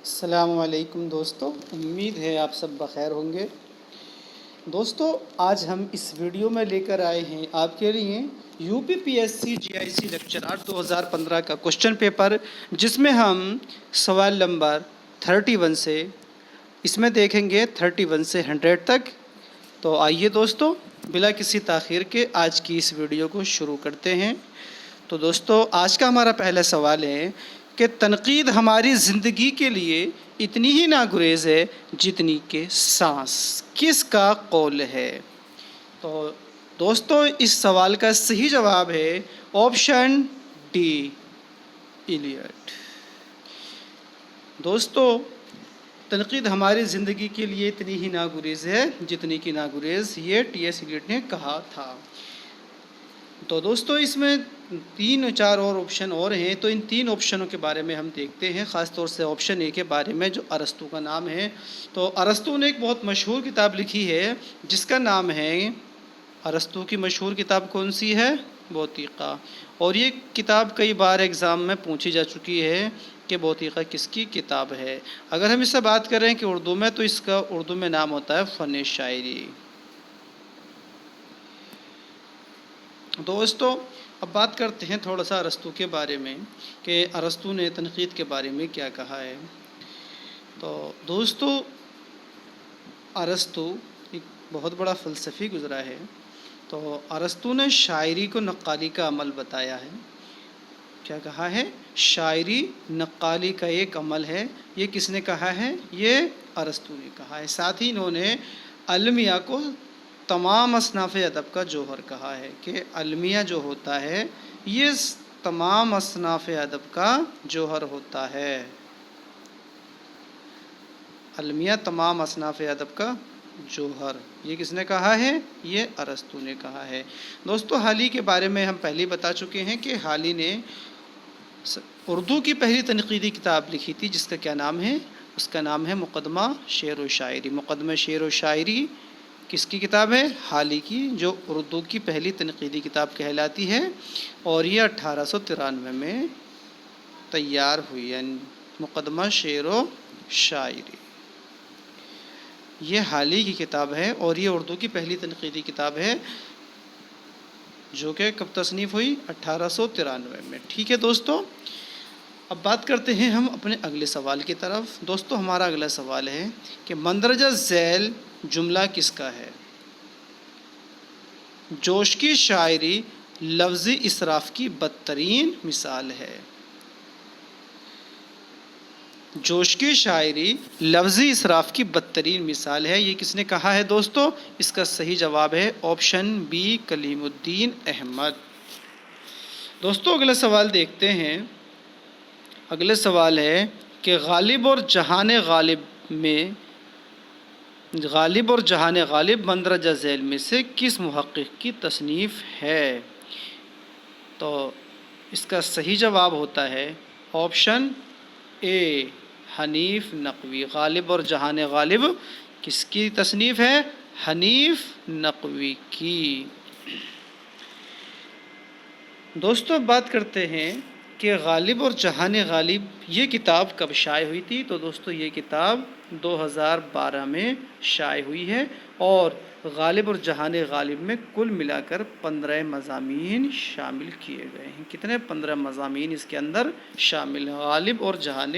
السلام علیکم دوستو، امید ہے آپ سب بخیر ہوں گے۔ دوستو، آج ہم اس ویڈیو میں لے کر آئے ہیں آپ کے لیے U P P S C G I C lecture 8 2015 کا کوشچن پیپر، جس میں ہم سوال نمبر 31 سے اس میں دیکھیں گے 31 سے 100 تک۔ تو آئیے دوستو، بلا کسی تاخیر کے آج کی اس ویڈیو کو شروع کرتے ہیں۔ تو دوستو، آج کا ہمارا پہلا سوال ہے کہ تنقید ہماری زندگی کے لیے اتنی ہی ناگزیر ہے جتنی کہ سانس، کس کا قول ہے؟ تو دوستو، اس سوال کا صحیح جواب ہے آپشن ڈی، ایلیٹ۔ دوستو، تنقید ہماری زندگی کے لیے اتنی ہی ناگزیر ہے جتنی کہ ناگزیر یہ ٹی ایس ایلیٹ نے کہا تھا۔ تو دوستو، اس میں 3-4 اور آپشن اور ہیں، تو ان 3 آپشنوں کے بارے میں ہم دیکھتے ہیں، خاص طور سے آپشن اے کے بارے میں جو ارسطو کا نام ہے۔ تو ارسطو نے ایک بہت مشہور کتاب لکھی ہے جس کا نام ہے، ارسطو کی مشہور کتاب کون سی ہے؟ بوتیقہ۔ اور یہ کتاب کئی بار ایگزام میں پوچھی جا چکی ہے کہ بوتیقہ کس کی کتاب ہے۔ اگر ہم اس سے بات کریں کہ اردو میں، تو اس کا اردو میں نام ہوتا ہے فن شاعری۔ دوستو، اب بات کرتے ہیں تھوڑا سا ارسطو کے بارے میں کہ ارسطو نے تنقید کے بارے میں کیا کہا ہے۔ تو دوستو، ارسطو ایک بہت بڑا فلسفی گزرا ہے۔ تو ارسطو نے شاعری کو نقالی کا عمل بتایا ہے۔ کیا کہا ہے؟ شاعری نقالی کا ایک عمل ہے۔ یہ کس نے کہا ہے؟ یہ ارسطو نے کہا ہے۔ ساتھ ہی انہوں نے المیہ کو تمام اصناف ادب کا جوہر کہا ہے کہ المیہ جو ہوتا ہے یہ تمام اصناف ادب کا جوہر ہوتا ہے۔ المیہ تمام اصناف ادب کا جوہر، یہ کس نے کہا ہے؟ یہ ارسطو نے کہا ہے۔ دوستو، حالی کے بارے میں ہم پہلے بتا چکے ہیں کہ حالی نے اردو کی پہلی تنقیدی کتاب لکھی تھی جس کا کیا نام ہے؟ اس کا نام ہے مقدمہ شعر و شاعری۔ مقدمہ شعر و شاعری کس کی کتاب ہے؟ حالی کی، جو اردو کی پہلی تنقیدی کتاب کہلاتی ہے، اور یہ 1893 میں تیار ہوئی، یعنی مقدمہ شعر و شاعری یہ حالی کی کتاب ہے، اور یہ اردو کی پہلی تنقیدی کتاب ہے جو کہ کب تصنیف ہوئی؟ 1893 میں۔ ٹھیک ہے دوستو، اب بات کرتے ہیں ہم اپنے اگلے سوال کی طرف۔ دوستو، ہمارا اگلا سوال ہے کہ مندرجہ ذیل جملہ کس کا ہے؟ جوش کی شاعری لفظی اسراف کی بدترین مثال ہے۔ جوش کی شاعری لفظی اسراف کی بدترین مثال ہے، یہ کس نے کہا ہے دوستو؟ اس کا صحیح جواب ہے آپشن بی، کلیم الدین احمد۔ دوستو، اگلا سوال دیکھتے ہیں۔ اگلا سوال ہے کہ غالب اور جہان غالب مندرجہ ذیل میں سے کس محقق کی تصنیف ہے؟ تو اس کا صحیح جواب ہوتا ہے آپشن اے، حنیف نقوی۔ غالب اور جہان غالب کس کی تصنیف ہے؟ حنیف نقوی کی۔ دوستو، بات کرتے ہیں کہ غالب اور جہان غالب یہ کتاب کب شائع ہوئی تھی؟ تو دوستو، یہ کتاب 2012 میں شائع ہوئی ہے، اور غالب اور جہان غالب میں کل ملا کر 15 مضامین شامل کیے گئے ہیں۔ کتنے؟ 15 مضامین اس کے اندر شامل ہیں غالب اور جہان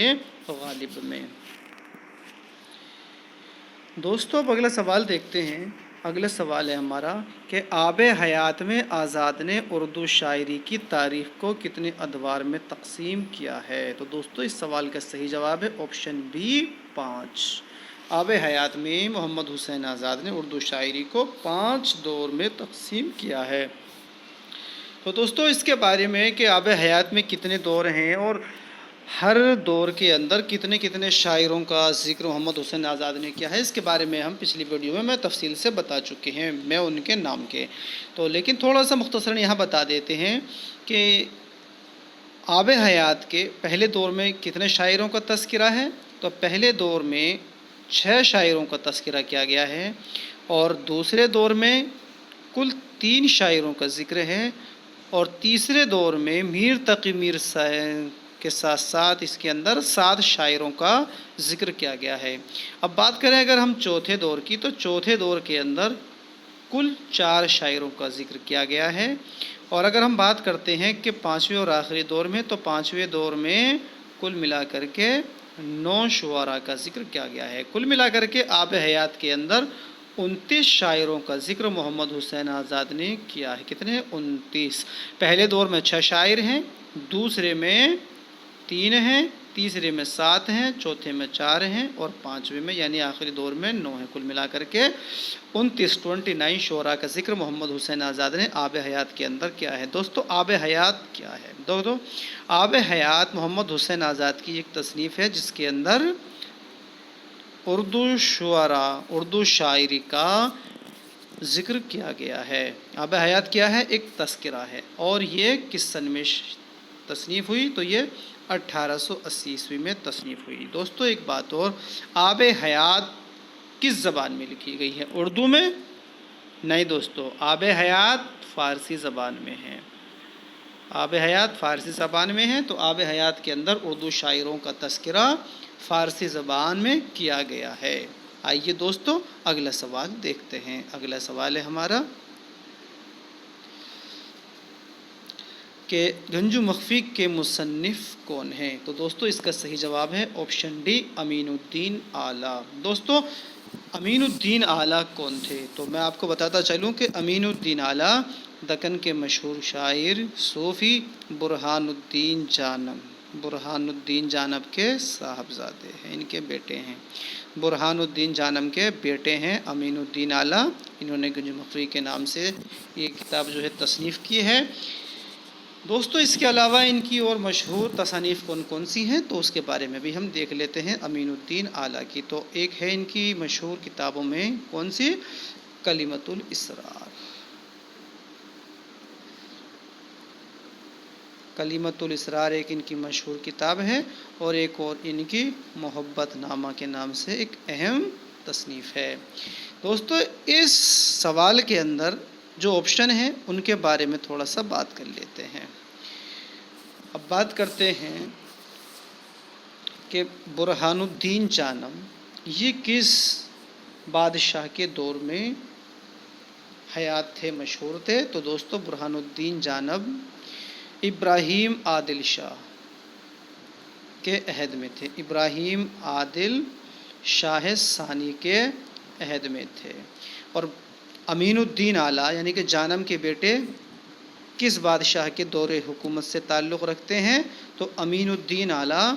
غالب میں۔ دوستو، اب اگلا سوال دیکھتے ہیں۔ اگلا سوال ہے ہمارا کہ آب حیات میں آزاد نے اردو شاعری کی تاریخ کو کتنے ادوار میں تقسیم کیا ہے؟ تو دوستو، اس سوال کا صحیح جواب ہے آپشن بی، 5۔ آب حیات میں محمد حسین آزاد نے اردو شاعری کو 5 دور میں تقسیم کیا ہے۔ تو دوستو، اس کے بارے میں کہ آب حیات میں کتنے دور ہیں اور ہر دور کے اندر کتنے کتنے شاعروں کا ذکر محمد حسین آزاد نے کیا ہے، اس کے بارے میں ہم پچھلی ویڈیو میں تفصیل سے بتا چکے ہیں، میں ان کے نام کے تو لیکن تھوڑا سا مختصراً یہاں بتا دیتے ہیں کہ آب حیات کے پہلے دور میں کتنے شاعروں کا تذکرہ ہے؟ تو پہلے دور میں 6 شاعروں کا تذکرہ کیا گیا ہے، اور دوسرے دور میں کل 3 شاعروں کا ذکر ہے، اور تیسرے دور میں میر تقی میر کے ساتھ ساتھ اس کے اندر 7 شاعروں کا ذکر کیا گیا ہے۔ اب بات کریں اگر ہم چوتھے دور کی، تو چوتھے دور کے اندر کل 4 شاعروں کا ذکر کیا گیا ہے، اور اگر ہم بات کرتے ہیں کہ 5ویں اور آخری دور میں، تو 5ویں دور میں کل ملا کر کے 9 شعراء کا ذکر کیا گیا ہے۔ کل ملا کر کے آب حیات کے اندر 29 شاعروں کا ذکر محمد حسین آزاد نے کیا ہے۔ کتنے؟ 29۔ پہلے دور میں 6 شاعر ہیں، دوسرے میں 3 ہیں، تیسرے میں 7 ہیں، چوتھے میں 4 ہیں، اور 5ویں میں یعنی آخری دور میں 9 ہیں۔ کل ملا کر کے 29 شعراء کا ذکر محمد حسین آزاد نے آب حیات کے اندر کیا ہے۔ دوستو آب حیات کیا ہے؟ دوستو آب حیات محمد حسین آزاد کی ایک تصنیف ہے جس کے اندر اردو شعراء، اردو شاعری کا ذکر کیا گیا ہے۔ آب حیات کیا ہے؟ ایک تذکرہ ہے، اور یہ کس سن میں تصنیف ہوئی؟ تو یہ 1880 میں تصنیف ہوئی۔ دوستو ایک بات اور، آب حیات کس زبان میں لکھی گئی ہے؟ اردو میں؟ نہیں دوستو، آب حیات فارسی زبان میں ہے۔ آب حیات فارسی زبان میں ہے، تو آب حیات کے اندر اردو شاعروں کا تذکرہ فارسی زبان میں کیا گیا ہے۔ آئیے دوستو اگلا سوال دیکھتے ہیں۔ اگلا سوال ہے ہمارا کہ گنج مخفی کے مصنف کون ہیں؟ تو دوستو اس کا صحیح جواب ہے آپشن ڈی، امین الدین اعلیٰ۔ دوستو امین الدین اعلیٰ کون تھے؟ تو میں آپ کو بتاتا چلوں کہ امین الدین اعلیٰ دکن کے مشہور شاعر صوفی برہان الدین جانب کے صاحبزادے ہیں، ان کے بیٹے ہیں۔ برہان الدین جانب کے بیٹے ہیں امین الدین اعلیٰ، انہوں نے گنج مخفی کے نام سے یہ کتاب جو ہے تصنیف کی ہے۔ دوستو اس کے علاوہ ان کی اور مشہور تصانیف کون کون سی ہیں، تو اس کے بارے میں بھی ہم دیکھ لیتے ہیں امین الدین اعلیٰ کی۔ تو ایک ہے ان کی مشہور کتابوں میں کون سی؟ کلمۃ الاسرار۔ کلمۃ الاسرار ایک ان کی مشہور کتاب ہے، اور ایک اور ان کی محبت نامہ کے نام سے ایک اہم تصنیف ہے۔ دوستو اس سوال کے اندر جو آپشن ہیں ان کے بارے میں تھوڑا سا بات کر لیتے ہیں۔ اب بات کرتے ہیں کہ برہان الدین جانب یہ کس بادشاہ کے دور میں حیات تھے، مشہور تھے؟ تو دوستو برہان الدین جانب ابراہیم عادل شاہ کے عہد میں تھے، ابراہیم عادل شاہ ثانی کے عہد میں تھے۔ اور امین الدین اعلیٰ یعنی کہ جانم کے بیٹے کس بادشاہ کے دور حکومت سے تعلق رکھتے ہیں؟ تو امین الدین اعلیٰ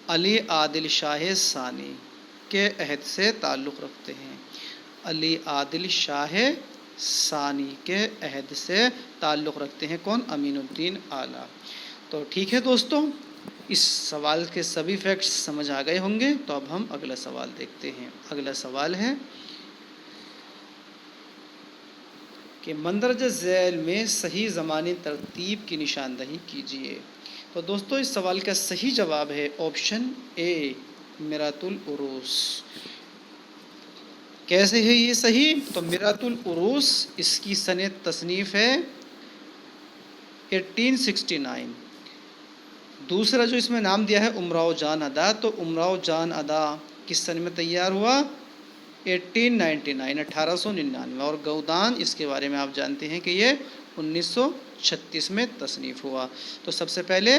علی عادل شاہ ثانی کے عہد سے تعلق رکھتے ہیں۔ علی عادل شاہ ثانی کے عہد سے تعلق رکھتے ہیں کون؟ امین الدین اعلیٰ۔ تو ٹھیک ہے دوستو، اس سوال کے سبھی فیکٹس سمجھ آ گئے ہوں گے۔ تو اب ہم اگلا سوال دیکھتے ہیں۔ اگلا سوال ہے کہ مندرجہ ذیل میں صحیح زمانی ترتیب کی نشاندہی کیجیے۔ تو دوستو اس سوال کا صحیح جواب ہے آپشن اے، میرات العروس۔ کیسے ہے یہ صحیح؟ تو میرات العروس اس کی سن تصنیف ہے 1869۔ دوسرا جو اس میں نام دیا ہے امراؤ جان ادا، تو امراؤ جان ادا کس سن میں تیار ہوا؟ 1899۔ اور گودان اس کے بارے میں آپ جانتے ہیں کہ یہ 1936 میں تصنیف ہوا۔ تو سب سے پہلے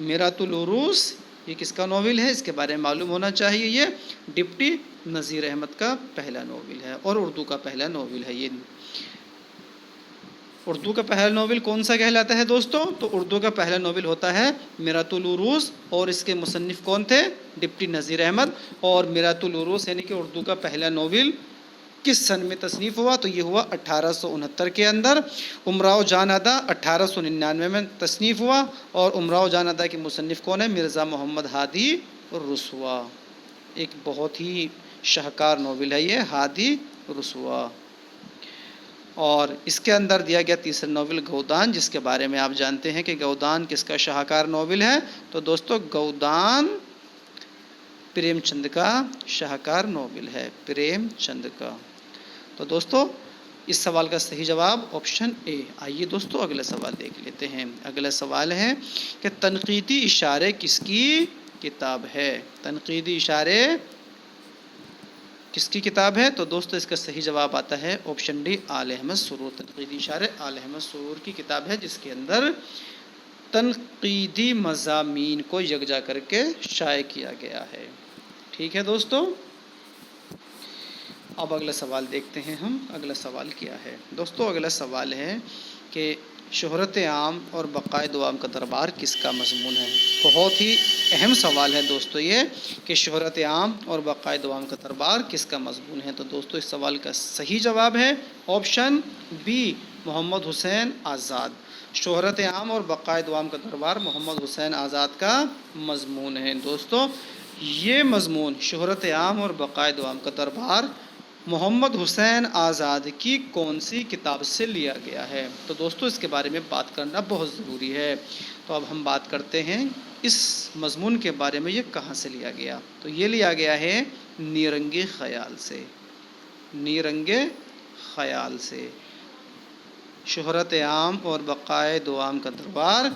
میرات العروس یہ کس کا ناول ہے؟ اس کے بارے میں معلوم ہونا چاہیے۔ یہ ڈپٹی نذیر احمد کا پہلا ناول ہے، اور اردو کا پہلا ناول ہے۔ یہ اردو کا پہلا ناول کون سا کہلاتا ہے دوستو؟ تو اردو کا پہلا ناول ہوتا ہے میرات العروس، اور اس کے مصنف کون تھے؟ ڈپٹی نذیر احمد۔ اور میرات العروس یعنی کہ اردو کا پہلا ناول کس سن میں تصنیف ہوا؟ تو یہ ہوا 1869 کے اندر۔ امراؤ جان ادا 1899 میں تصنیف ہوا، اور امراؤ جان ادا کے مصنف کون ہے؟ مرزا محمد ہادی رسوا۔ ایک بہت ہی شاہکار ناول ہے یہ ہادی رسوا۔ اور اس کے اندر دیا گیا تیسرا ناول گودان، جس کے بارے میں آپ جانتے ہیں کہ گودان کس کا شاہکار ناول ہے؟ تو دوستو گودان پریم چند کا شاہکار ناول ہے، پریم چند کا۔ تو دوستو اس سوال کا صحیح جواب آپشن اے۔ آئیے دوستو اگلا سوال دیکھ لیتے ہیں۔ اگلا سوال ہے کہ تنقیدی اشارے کس کی کتاب ہے؟ تنقیدی اشارے کس کی کتاب ہے؟ تو دوستو اس کا صحیح جواب آتا ہے آپشن ڈی، آل احمد سرور۔ تنقیدی اشارے آل احمد سرور کی کتاب ہے، جس کے اندر تنقیدی مضامین کو یکجا کر کے شائع کیا گیا ہے۔ ٹھیک ہے دوستو، اب اگلا سوال دیکھتے ہیں ہم۔ اگلا سوال کیا ہے دوستو؟ اگلا سوال ہے کہ شہرت عام اور بقائے دوام کا دربار کس کا مضمون ہے؟ بہت ہی اہم سوال ہے دوستو یہ، کہ شہرت عام اور بقائے دوام کا دربار کس کا مضمون ہے؟ تو دوستو اس سوال کا صحیح جواب ہے آپشن بی، محمد حسین آزاد۔ شہرت عام اور بقائے دوام کا دربار محمد حسین آزاد کا مضمون ہے۔ دوستو یہ مضمون شہرت عام اور بقائے دوام کا دربار محمد حسین آزاد کی کون سی کتاب سے لیا گیا ہے؟ تو دوستو اس کے بارے میں بات کرنا بہت ضروری ہے۔ تو اب ہم بات کرتے ہیں اس مضمون کے بارے میں، یہ کہاں سے لیا گیا؟ تو یہ لیا گیا ہے نیرنگ خیال سے۔ نیرنگ خیال سے شہرت عام اور بقائے دوام کا دربار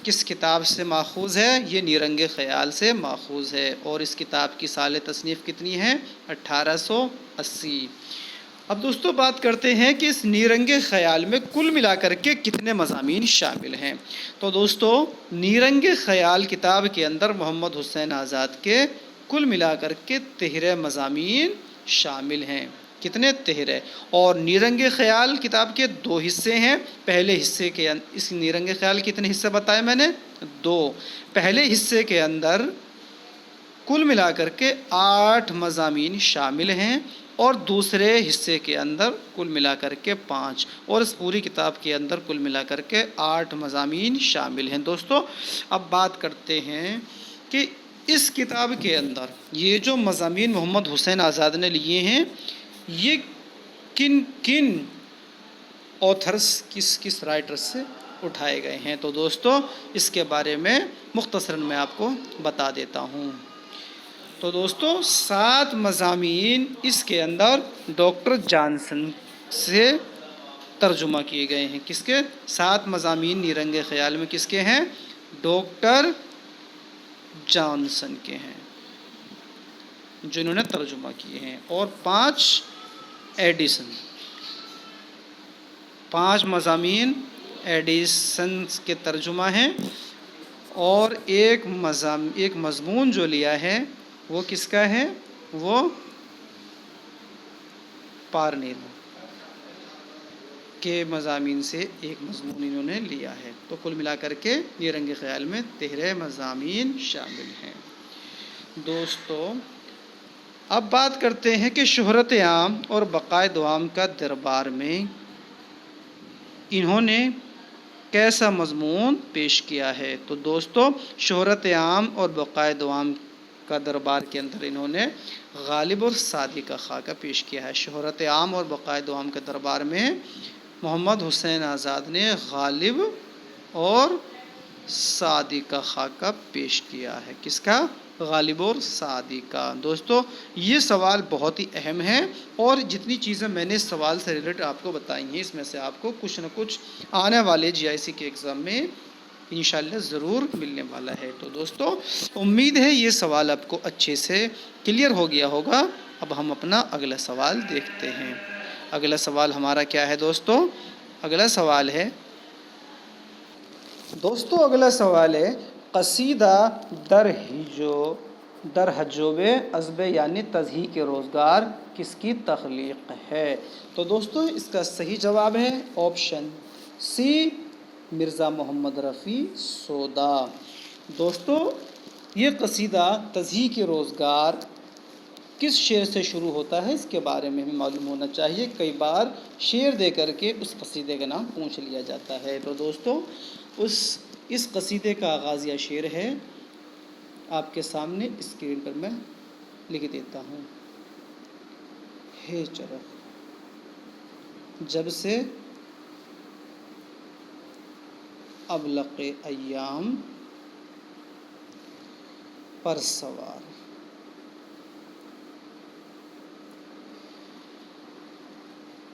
کس کتاب سے ماخوذ ہے؟ یہ نیرنگ خیال سے ماخوذ ہے، اور اس کتاب کی سال تصنیف کتنی ہے؟ 1880۔ اب دوستو بات کرتے ہیں کہ اس نیرنگ خیال میں کل ملا کر کے کتنے مضامین شامل ہیں۔ تو دوستو نیرنگ خیال کتاب کے اندر محمد حسین آزاد کے کل ملا کر کے 13 مضامین شامل ہیں۔ کتنے؟ 13۔ اور نیرنگ خیال کتاب کے 2 حصے ہیں۔ پہلے حصے کے اس نیرنگ خیال کتنے حصے بتائے میں نے؟ 2۔ پہلے حصے کے اندر کل ملا کر کے 8 مضامین شامل ہیں، اور دوسرے حصے کے اندر کل ملا کر کے 5، اور اس پوری کتاب کے اندر کل ملا کر کے 8 مضامین شامل ہیں۔ دوستو اب بات کرتے ہیں کہ اس کتاب کے اندر یہ جو مضامین محمد حسین آزاد نے لیے ہیں، یہ کن کن آتھرس، کس رائٹر سے اٹھائے گئے ہیں؟ تو دوستو اس کے بارے میں مختصراً میں آپ کو بتا دیتا ہوں۔ تو دوستو 7 مضامین اس کے اندر ڈاکٹر جانسن سے ترجمہ کیے گئے ہیں۔ کس کے؟ 7 مضامین نیرنگ خیال میں کس کے ہیں؟ ڈاکٹر جانسن کے ہیں، جنہوں نے ترجمہ کیے ہیں۔ اور 5 ایڈیسن، 5 مضامین ایڈیسن کے ترجمہ ہیں، اور ایک مضمون جو لیا ہے وہ کس کا ہے؟ وہ پارنیل کے مضامین سے ایک مضمون انہوں نے لیا ہے۔ تو کل ملا کر کے نیرنگ خیال میں 13 مضامین شامل ہیں۔ دوستو اب بات کرتے ہیں کہ شہرت عام اور بقائے دوام کا دربار میں انہوں نے کیسا مضمون پیش کیا ہے؟ تو دوستو شہرت عام اور بقائے دوام کا دربار کے اندر انہوں نے غالب اور سعدی کا خاکہ پیش کیا ہے۔ شہرت عام اور بقائے دوام کے دربار میں محمد حسین آزاد نے غالب اور سعدی کا خاکہ پیش کیا ہے۔ کس کا؟ غالب اور سعدی کا۔ دوستو یہ سوال بہت ہی اہم ہے، اور جتنی چیزیں میں نے اس سوال سے ریلیٹ آپ کو بتائی ہیں، اس میں سے آپ کو کچھ نہ کچھ آنے والے GIC کے ایگزام میں انشاءاللہ ضرور ملنے والا ہے۔ تو دوستو امید ہے یہ سوال آپ کو اچھے سے کلیئر ہو گیا ہوگا۔ اب ہم اپنا اگلا سوال دیکھتے ہیں۔ اگلا سوال ہمارا کیا ہے دوستو؟ اگلا سوال ہے دوستو اگلا سوال ہے قصیدہ در حجوب عذب یعنی تضحیک روزگار کس کی تخلیق ہے؟ تو دوستو اس کا صحیح جواب ہے آپشن سی، مرزا محمد رفیع سودا۔ دوستو یہ قصیدہ تضحیک روزگار کس شعر سے شروع ہوتا ہے، اس کے بارے میں ہمیں معلوم ہونا چاہیے۔ کئی بار شعر دے کر کے اس قصیدے کا نام پوچھ لیا جاتا ہے۔ تو دوستو اس قصیدے کا آغازیہ شعر ہے، آپ کے سامنے اسکرین پر میں لکھ دیتا ہوں۔ ہے چرخ جب سے ابلق ایام پر سوار،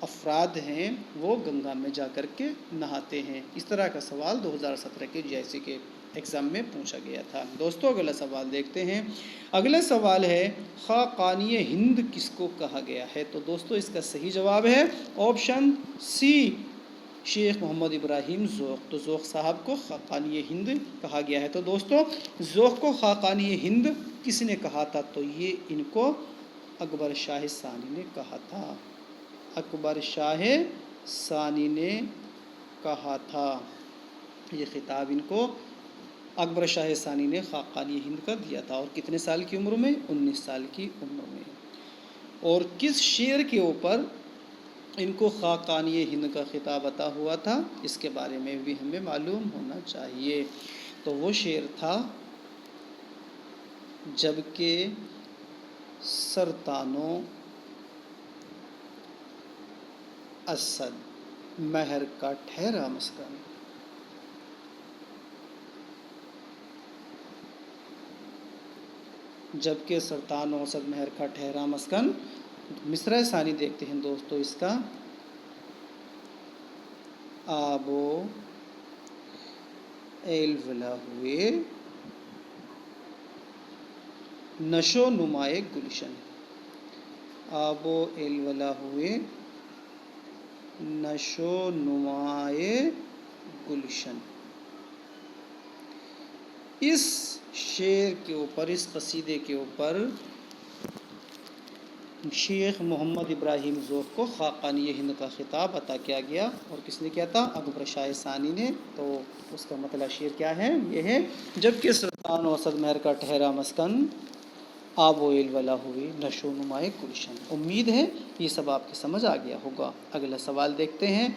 افراد ہیں وہ گنگا میں جا کر کے نہاتے ہیں؟ اس طرح کا سوال 2017 کے جیسے کے ایگزام میں پوچھا گیا تھا۔ دوستو اگلا سوال دیکھتے ہیں۔ اگلا سوال ہے خاقانی ہند کس کو کہا گیا ہے؟ تو دوستو اس کا صحیح جواب ہے آپشن سی، شیخ محمد ابراہیم ذوق۔ تو ذوق صاحب کو خاقانی ہند کہا گیا ہے۔ تو دوستو ذوق کو خاقانی ہند کس نے کہا تھا؟ تو یہ ان کو اکبر شاہ ثانی نے کہا تھا۔ اکبر شاہ ثانی نے کہا تھا، یہ خطاب ان کو اکبر شاہ ثانی نے خاقانی ہند کا دیا تھا۔ اور کتنے سال کی عمر میں؟ 19 سال کی عمر میں۔ اور کس شعر کے اوپر ان کو خاقانی ہند کا خطاب عطا ہوا تھا؟ اس کے بارے میں بھی ہمیں معلوم ہونا چاہیے۔ تو وہ شعر تھا جب کہ سرطانو اسد مہر کا ٹھہرا مسکن۔ جب کہ سرطان و اسد مہر کا ٹھہرا مسکن۔ مصرع ثانی دیکھتے ہیں دوستو اس کا۔ آب و ایلولا ہوئے نشو نمائے گلشن۔ آب و ایلولا ہوئے نشو نمائے گلشن۔ اس شعر کے اوپر، اس قصیدے کے اوپر شیخ محمد ابراہیم ذوق کو خاقانی ہند کا خطاب عطا کیا گیا۔ اور کس نے کیا تھا؟ اکبر شاہ ثانی نے۔ تو اس کا مطلب شعر کیا ہے؟ یہ ہے جب کہ سلطان و اسد مہر کا ٹھہرا مسکن، آب و ایلولا ہوئی نشو نمائے گلشن۔ امید ہے یہ سب آپ کی سمجھ آ گیا ہوگا۔ اگلا سوال دیکھتے ہیں۔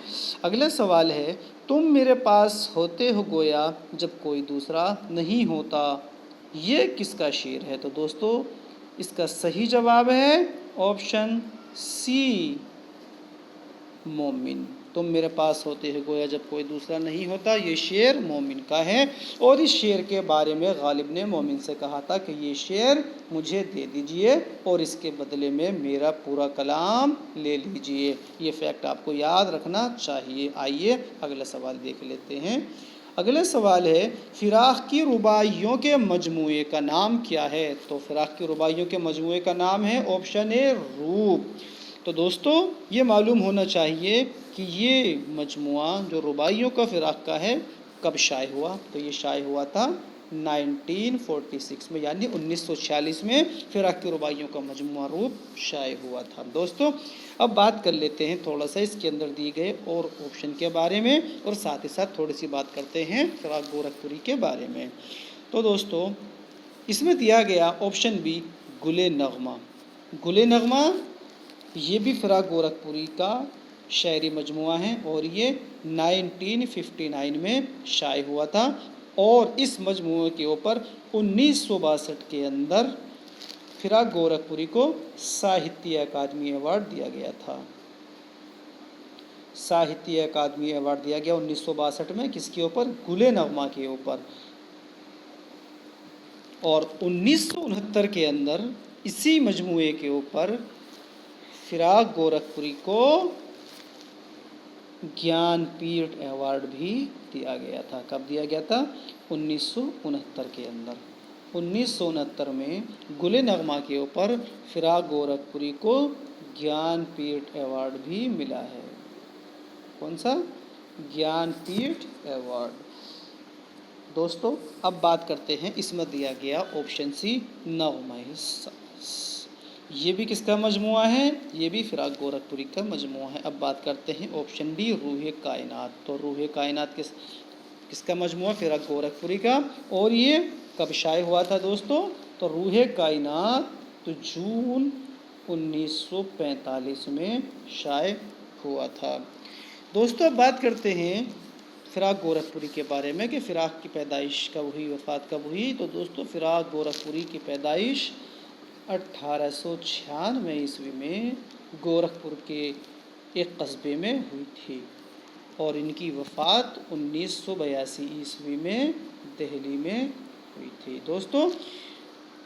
اگلا سوال ہے تم میرے پاس ہوتے ہو گویا جب کوئی دوسرا نہیں ہوتا، یہ کس کا شعر ہے؟ تو دوستو اس کا صحیح جواب ہے آپشن سی، مومن۔ تم میرے پاس ہوتے ہو گویا جب کوئی دوسرا نہیں ہوتا، یہ شعر مومن کا ہے۔ اور اس شعر کے بارے میں غالب نے مومن سے کہا تھا کہ یہ شعر مجھے دے دیجئے اور اس کے بدلے میں میرا پورا کلام لے لیجئے۔ یہ فیکٹ آپ کو یاد رکھنا چاہیے۔ آئیے اگلا سوال دیکھ لیتے ہیں۔ اگلا سوال ہے فراق کی رباعیوں کے مجموعے کا نام کیا ہے؟ تو فراق کی رباعیوں کے مجموعے کا نام ہے آپشن اے روپ۔ تو دوستو یہ معلوم ہونا چاہیے کہ یہ مجموعہ جو رباعیوں کا فراق کا ہے کب شائع ہوا؟ تو یہ شائع ہوا تھا 1946 میں، یعنی 1946 میں فراق کی رباعیوں کا مجموعہ روپ شائع ہوا تھا۔ دوستو اب بات کر لیتے ہیں تھوڑا سا اس کے اندر دی گئے اور آپشن کے بارے میں، اور ساتھ ہی ساتھ تھوڑی سی بات کرتے ہیں فراق گورکھپوری کے بارے میں۔ تو دوستو اس میں دیا گیا آپشن بی گل نغمہ۔ گل نغمہ یہ بھی فراق گورکھپوری کا شعری مجموعہ ہے اور یہ 1959 میں شائع ہوا تھا۔ اور اس مجموعے کے اوپر 1962 کے اندر فراق گورکھپوری کو ساہتیہ اکادمی ایوارڈ دیا گیا تھا۔ ساہتیہ اکادمی ایوارڈ دیا گیا 1962 میں، کس کے اوپر؟ گل نغمہ کے اوپر۔ اور 1969 کے اندر اسی مجموعے کے اوپر فراق گورکھپوری کو گیان پیٹھ ایوارڈ بھی دیا گیا تھا۔ کب دیا گیا تھا؟ 1969 کے اندر۔ 1969 میں گل نغمہ کے اوپر فراق گورکھپوری کو گیان پیٹھ ایوارڈ بھی ملا ہے۔ کون سا؟ گیان پیٹھ ایوارڈ۔ دوستو اب بات کرتے ہیں، اس میں دیا گیا آپشن سی نغمہ یہ بھی کس کا مجموعہ ہے؟ یہ بھی فراق گورکھپوری کا مجموعہ ہے۔ اب بات کرتے ہیں آپشن ڈی روح کائنات۔ تو روح کائنات کس کا مجموعہ؟ فراق گورکھپوری کا۔ اور یہ کب شائع ہوا تھا دوستو؟ تو روح کائنات تو جون 1945 میں شائع ہوا تھا۔ دوستو اب بات کرتے ہیں فراق گورکھپوری کے بارے میں کہ فراق کی پیدائش کب ہوئی، وفات کب ہوئی؟ تو دوستو فراق گورکھپوری کی پیدائش 1896 عیسوی میں گورکھپور کے ایک قصبے میں ہوئی تھی، اور ان کی وفات 1982 عیسوی میں دہلی میں ہوئی تھی۔ دوستو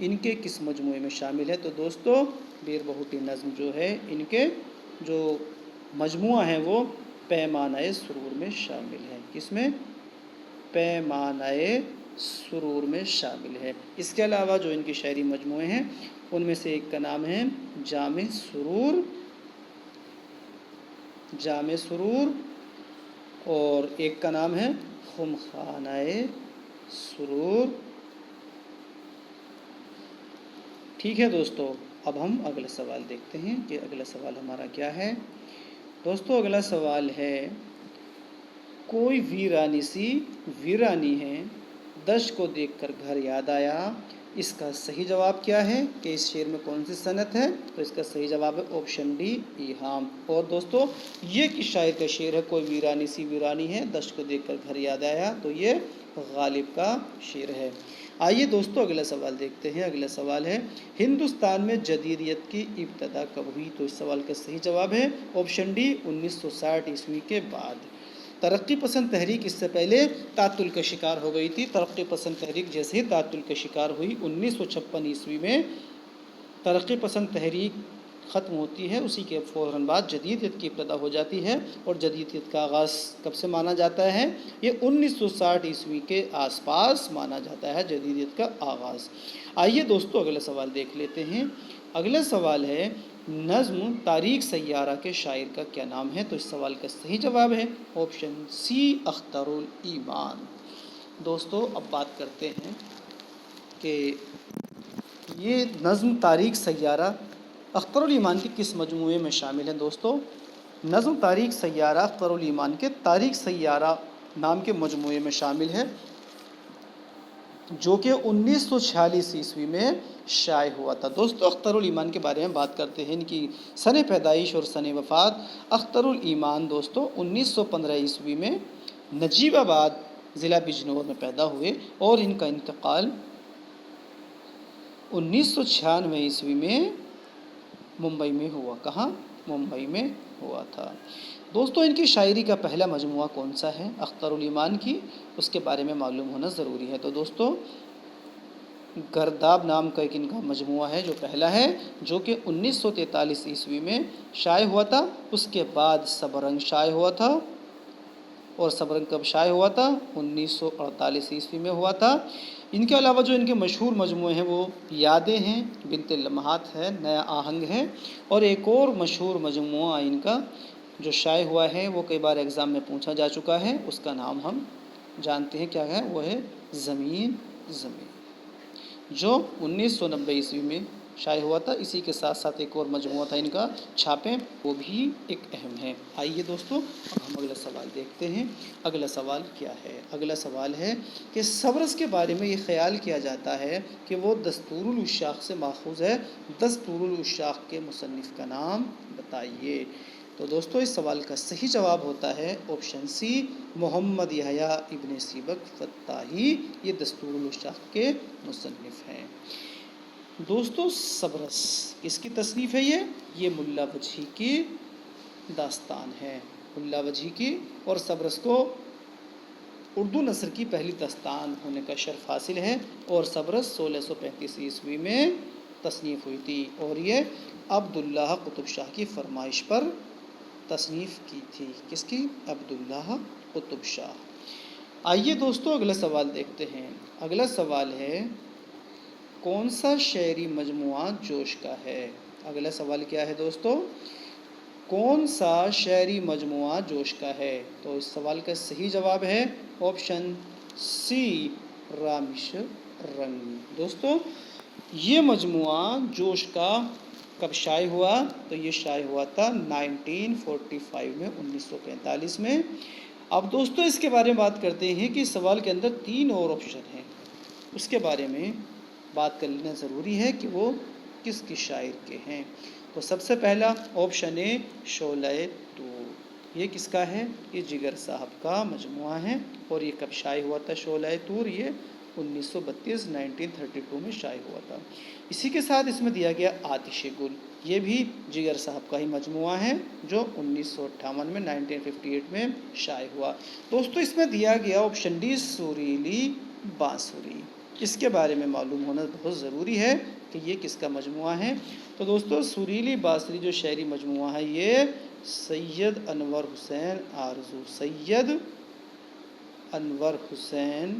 ان کے کس مجموعے میں شامل ہے؟ تو دوستو بیر بہوٹی نظم جو ہے ان کے جو مجموعہ ہیں وہ پیمانۂ سرور میں شامل ہے۔ کس میں؟ پیمانۂ سرور میں شامل ہے۔ اس کے علاوہ جو ان کے شعری مجموعے ہیں ان میں سے ایک کا نام ہے جامع سرور، جامع سرور، اور ایک کا نام ہے خمخانہ سرور۔ ٹھیک ہے دوستو، اب ہم اگلا سوال دیکھتے ہیں کہ اگلا سوال ہمارا کیا ہے۔ دوستو اگلا سوال ہے، کوئی ویرانی سی ویرانی ہے، دشت کو دیکھ کر گھر یاد آیا، اس کا صحیح جواب کیا ہے کہ اس شعر میں کون سی صنعت ہے؟ تو اس کا صحیح جواب ہے آپشن ڈی ایہام۔ اور دوستو یہ کس شاعر کا شعر ہے؟ کوئی ویرانی سی ویرانی ہے، دشت کو دیکھ کر گھر یاد آیا، تو یہ غالب کا شعر ہے۔ آئیے دوستو اگلا سوال دیکھتے ہیں۔ اگلا سوال ہے، ہندوستان میں جدیدیت کی ابتدا کب ہوئی؟ تو اس سوال کا صحیح جواب ہے آپشن ڈی 1960 عیسوی کے بعد۔ ترقی پسند تحریک اس سے پہلے تعطل کا شکار ہو گئی تھی۔ ترقی پسند تحریک جیسے ہی تعطل کا شکار ہوئی 1956 عیسوی میں ترقی پسند تحریک ختم ہوتی ہے، اسی کے فوراً بعد جدیدیت کی ابتدا ہو جاتی ہے۔ اور جدیدیت کا آغاز کب سے مانا جاتا ہے؟ یہ 1960 عیسوی کے آس پاس مانا جاتا ہے جدیدیت کا آغاز۔ آئیے دوستو اگلا سوال دیکھ لیتے ہیں۔ اگلا سوال ہے، نظم تاریخ سیارہ کے شاعر کا کیا نام ہے؟ تو اس سوال کا صحیح جواب ہے آپشن سی اختر الایمان۔ دوستو اب بات کرتے ہیں کہ یہ نظم تاریخ سیارہ اختر الایمان کے کس مجموعے میں شامل ہے؟ دوستو نظم تاریخ سیارہ اختر الایمان کے تاریخ سیارہ نام کے مجموعے میں شامل ہے، جو کہ 1946 عیسوی میں شائع ہوا تھا۔ دوستو اختر الایمان کے بارے میں بات کرتے ہیں، ان کی سن پیدائش اور سن وفات۔ اختر الایمان دوستو 1915 عیسوی میں نجیب آباد ضلع بجنور میں پیدا ہوئے، اور ان کا انتقال 1996 عیسوی میں ممبئی میں ہوا۔ کہاں؟ ممبئی میں ہوا تھا۔ دوستو ان کی شاعری کا پہلا مجموعہ کون سا ہے اختر الایمان کی؟ اس کے بارے میں معلوم ہونا ضروری ہے۔ تو دوستو گرداب نام کا ایک ان کا مجموعہ ہے جو پہلا ہے، جو کہ 1943 عیسوی میں شائع ہوا تھا۔ اس کے بعد سبرنگ شائع ہوا تھا، اور سبرنگ کب شائع ہوا تھا؟ 1948 عیسوی میں ہوا تھا۔ ان کے علاوہ جو ان کے مشہور مجموعے ہیں وہ یادیں ہیں، بنت لمحات ہے، نیا آہنگ ہے، اور ایک اور مشہور مجموعہ ان کا جو شائع ہوا ہے وہ کئی بار ایگزام میں پوچھا جا چکا ہے، اس کا نام ہم جانتے ہیں کیا ہے، وہ ہے زمین زمین، جو 1990 عیسوی میں شائع ہوا تھا۔ اسی کے ساتھ ساتھ ایک اور مجموعہ تھا ان کا چھاپیں، وہ بھی ایک اہم ہے۔ آئیے دوستو اب ہم اگلا سوال دیکھتے ہیں۔ اگلا سوال کیا ہے؟ اگلا سوال ہے کہ سبرس کے بارے میں یہ خیال کیا جاتا ہے کہ وہ دستور العشاق سے ماخوذ ہے۔ دستور العشاق کے مصنف کا نام بتائیے۔ تو دوستو اس سوال کا صحیح جواب ہوتا ہے آپشن سی محمد یحییٰ ابن سیبک فتاحی، یہ دستور العشاق کے مصنف ہیں۔ دوستو سبرس کس کی تصنیف ہے؟ یہ ملا وجہی کی داستان ہے، ملا وجہی کی، اور سبرس کو اردو نثر کی پہلی داستان ہونے کا شرف حاصل ہے، اور سبرس 1635 عیسوی میں تصنیف ہوئی تھی، اور یہ عبداللہ قطب شاہ کی فرمائش پر تصنیف کی تھی۔ کس کی؟ عبداللہ قطب شاہ۔ آئیے دوستو اگلا سوال دیکھتے ہیں۔ اگلا سوال ہے، کون سا شعری مجموعہ جوش کا ہے؟ اگلا سوال کیا ہے دوستو؟ کون سا شعری مجموعہ جوش کا ہے؟ تو اس سوال کا صحیح جواب ہے آپشن سی رامش رنگ۔ دوستو یہ مجموعہ جوش کا کب شائع ہوا؟ تو یہ شائع ہوا تھا 1945 میں، 1945 میں۔ اب دوستو اس کے بارے میں بات کرتے ہیں کہ اس سوال کے اندر 3 اور آپشن ہیں، اس کے بارے میں بات کر لینا ضروری ہے کہ وہ کس کی شاعر کے ہیں۔ تو سب سے پہلا آپشن ہے شعلہ طور، یہ کس کا ہے؟ یہ جگر صاحب کا مجموعہ ہے، اور یہ کب شائع ہوا تھا شعلہ طور؟ یہ 1932 میں شائع ہوا تھا۔ اسی کے ساتھ اس میں دیا گیا آتش گل، یہ بھی جگر صاحب کا ہی مجموعہ ہے جو 1958 میں 1958 میں شائع ہوا۔ دوستو اس میں دیا گیا آپشن ڈی سریلی بانسری، اس کے بارے میں معلوم ہونا بہت ضروری ہے کہ یہ کس کا مجموعہ ہے۔ تو دوستو سریلی باسری جو شعری مجموعہ ہے یہ سید انور حسین آرزو، سید انور حسین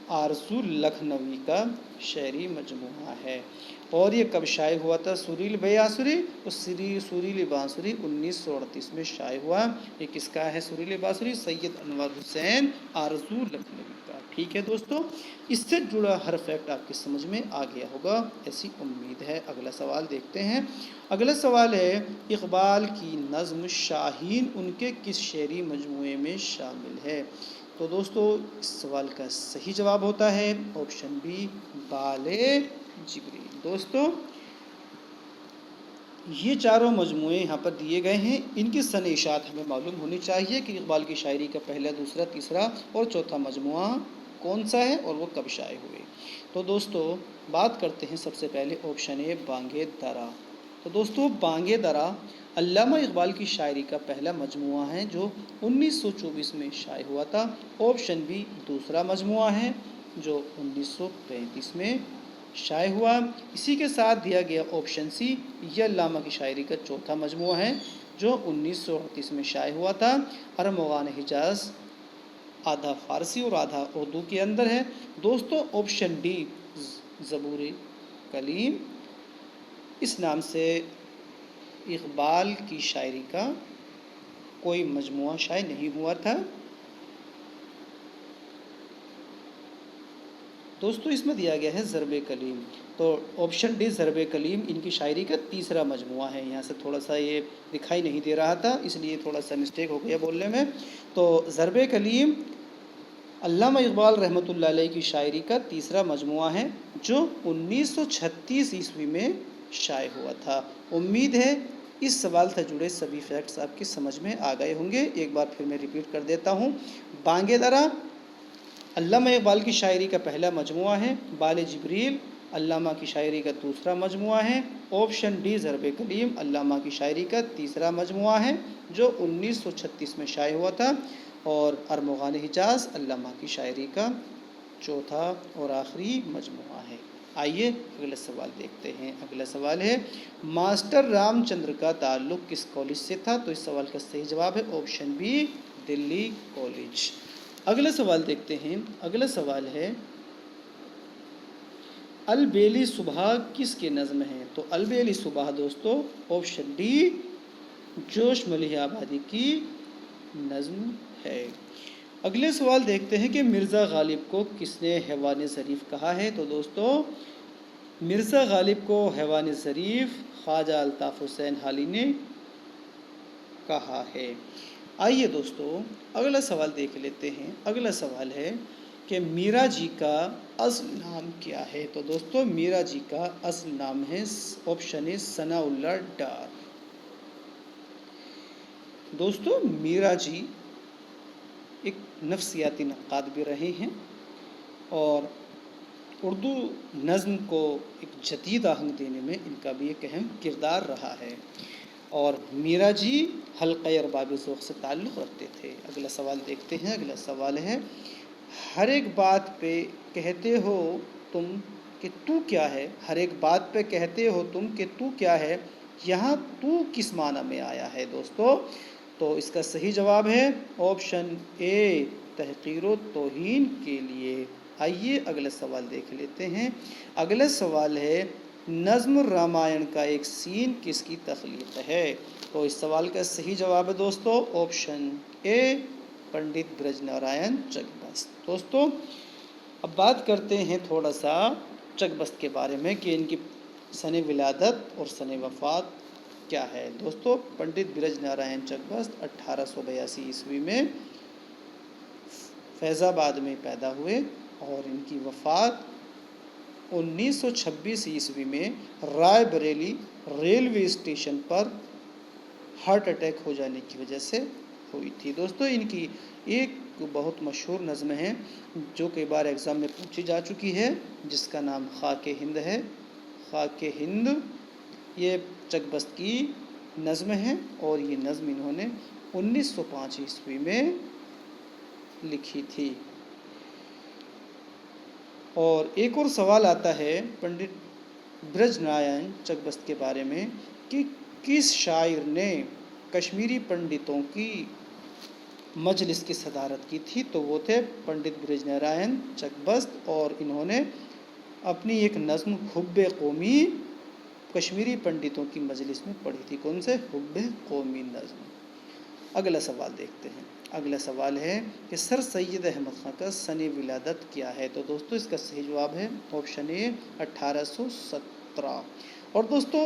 آرزو لکھنوی کا شعری مجموعہ ہے۔ اور یہ کب شائع ہوا تھا؟ سریل بیاسری اور سریل بانسری 1938 میں شائع ہوا۔ یہ کس کا ہے سریل بانسری؟ سید انور حسین آرزو لکھنوی کا۔ ٹھیک ہے دوستو، اس سے جڑا ہر فیکٹ آپ کی سمجھ میں آ گیا ہوگا ایسی امید ہے۔ اگلا سوال دیکھتے ہیں۔ اگلا سوال ہے اقبال کی نظم شاہین ان کے کس شعری مجموعے میں شامل ہے؟ تو دوستو اس سوال کا صحیح جواب ہوتا ہے آپشن بی، بال جبریل۔ دوستو یہ چاروں مجموعے یہاں پر دیے گئے ہیں، ان کی سن اشاعت ہمیں معلوم ہونی چاہیے کہ اقبال کی شاعری کا پہلا، دوسرا، تیسرا اور چوتھا مجموعہ کون سا ہے اور وہ کب شائع ہوئے۔ تو دوستو بات کرتے ہیں سب سے پہلے آپشن اے بانگ درا۔ تو دوستو بانگ درا علامہ اقبال کی شاعری کا پہلا مجموعہ ہے جو 1924 میں شائع ہوا تھا۔ آپشن بی دوسرا مجموعہ ہے جو 1935 میں شائع ہوا۔ اسی کے ساتھ دیا گیا آپشن سی، یہ علامہ کی شاعری کا چوتھا مجموعہ ہے جو 1938 میں شائع ہوا تھا۔ ارمغان حجاز آدھا فارسی اور آدھا اردو کے اندر ہے۔ دوستو آپشن ڈی زبور کلیم، اس نام سے اقبال کی شاعری کا کوئی مجموعہ شائع نہیں ہوا تھا۔ دوستو اس میں دیا گیا ہے ضرب کلیم، تو آپشن ڈی ضرب کلیم ان کی شاعری کا تیسرا مجموعہ ہے۔ یہاں سے تھوڑا سا یہ دکھائی نہیں دے رہا تھا، اس لیے تھوڑا سا مسٹیک ہو گیا بولنے میں۔ تو ضرب کلیم علامہ اقبال رحمۃ اللہ علیہ کی شاعری کا تیسرا مجموعہ ہے جو 1936 عیسوی میں شائع ہوا تھا۔ امید ہے اس سوال سے جڑے سبھی فیکٹس آپ کی سمجھ میں آ گئے ہوں گے۔ ایک بار پھر میں ریپیٹ کر دیتا ہوں۔ بانگ درا علامہ اقبال کی شاعری کا پہلا مجموعہ ہے۔ بال جبریل علامہ کی شاعری کا دوسرا مجموعہ ہے۔ آپشن ڈی ضرب کلیم علامہ کی شاعری کا تیسرا مجموعہ ہے جو 1936 میں شائع ہوا تھا۔ اور ارمغان حجاز علامہ کی شاعری کا چوتھا اور آخری مجموعہ ہے۔ آئیے اگلا سوال دیکھتے ہیں۔ اگلا سوال ہے ماسٹر رام چندر کا تعلق کس کالج سے تھا؟ تو اس سوال کا صحیح جواب ہے آپشن بی، دلی کالج۔ اگلا سوال دیکھتے ہیں۔ اگلا سوال ہے البیلی صبح کس کے نظم ہے؟ تو البیلی صبح دوستو آپشن ڈی جوش ملیح آبادی کی نظم ہے۔ اگلے سوال دیکھتے ہیں کہ مرزا غالب کو کس نے حیوان ظریف کہا ہے؟ تو دوستو مرزا غالب کو حیوان ظریف خواجہ الطاف حسین حالی نے کہا ہے۔ آئیے دوستو اگلا سوال دیکھ لیتے ہیں۔ اگلا سوال ہے کہ میرا جی کا اصل نام کیا ہے؟ تو دوستو میرا جی کا اصل نام ہے آپشن اے ثناء اللہ ڈار۔ دوستو میرا جی ایک نفسیاتی نقاد بھی رہے ہیں اور اردو نظم کو ایک جدید آہنگ دینے میں ان کا بھی ایک اہم کردار رہا ہے۔ اور میرا جی حلقہ ارباب ذوق سے تعلق رکھتے تھے۔ اگلا سوال دیکھتے ہیں۔ اگلا سوال ہے ہر ایک بات پہ کہتے ہو تم کہ تو کیا ہے؟ ہر ایک بات پہ کہتے ہو تم کہ تو کیا ہے، یہاں تو کس معنی میں آیا ہے دوستو؟ تو اس کا صحیح جواب ہے آپشن اے تحقیر و توہین کے لیے۔ آئیے اگلا سوال دیکھ لیتے ہیں۔ اگلا سوال ہے نظم رامائن کا ایک سین کس کی تخلیق ہے؟ تو اس سوال کا صحیح جواب ہے دوستو آپشن اے پنڈت برج نارائن چک بست۔ دوستو اب بات کرتے ہیں تھوڑا سا چک بست کے بارے میں کہ ان کی سن ولادت اور سن وفات کیا ہے۔ دوستو پنڈت برج نارائن چک بست 1882 عیسوی میں فیض آباد میں پیدا ہوئے اور ان کی وفات 1926 عیسوی میں رائے بریلی ریلوے اسٹیشن پر ہارٹ اٹیک ہو جانے کی وجہ سے ہوئی تھی۔ دوستو ان کی ایک بہت مشہور نظم ہے جو کئی بار ایگزام میں پوچھی جا چکی ہے جس کا نام خاک ہند ہے۔ خاک ہند یہ چک بست کی نظم ہے اور یہ نظم انہوں نے 1905 عیسوی میں لکھی تھی۔ اور ایک اور سوال آتا ہے پنڈت برج نارائن چکبست کے بارے میں کہ کس شاعر نے کشمیری پنڈتوں کی مجلس کی صدارت کی تھی؟ تو وہ تھے پنڈت برج نارائن چکبست، اور انہوں نے اپنی ایک نظم حب قومی کشمیری پنڈتوں کی مجلس میں پڑھی تھی۔ کون سے؟ حب قومی نظم۔ اگلا سوال دیکھتے ہیں۔ اگلا سوال ہے کہ سر سید احمد خان کا سن ولادت کیا ہے؟ تو دوستو اس کا صحیح جواب ہے آپشن اے 1817۔ اور دوستو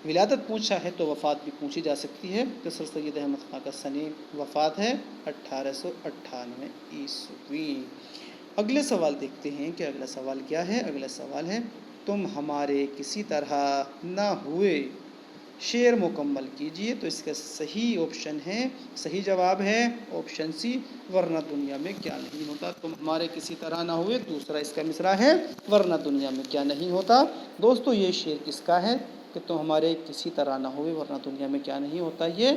ولادت پوچھا ہے تو وفات بھی پوچھی جا سکتی ہے، تو سر سید احمد خان کا سن وفات ہے 1898 عیسوی۔ اگلے سوال دیکھتے ہیں کہ اگلا سوال کیا ہے۔ اگلا سوال ہے تم ہمارے کسی طرح نہ ہوئے شعر مکمل کیجئے۔ تو اس کا صحیح آپشن ہے، صحیح جواب ہے آپشن سی، ورنہ دنیا میں کیا نہیں ہوتا۔ تم ہمارے کسی طرح نہ ہوئے، دوسرا اس کا مصرع ہے ورنہ دنیا میں کیا نہیں ہوتا۔ دوستو یہ شعر کس کا ہے کہ تم ہمارے کسی طرح نہ ہوئے ورنہ دنیا میں کیا نہیں ہوتا؟ یہ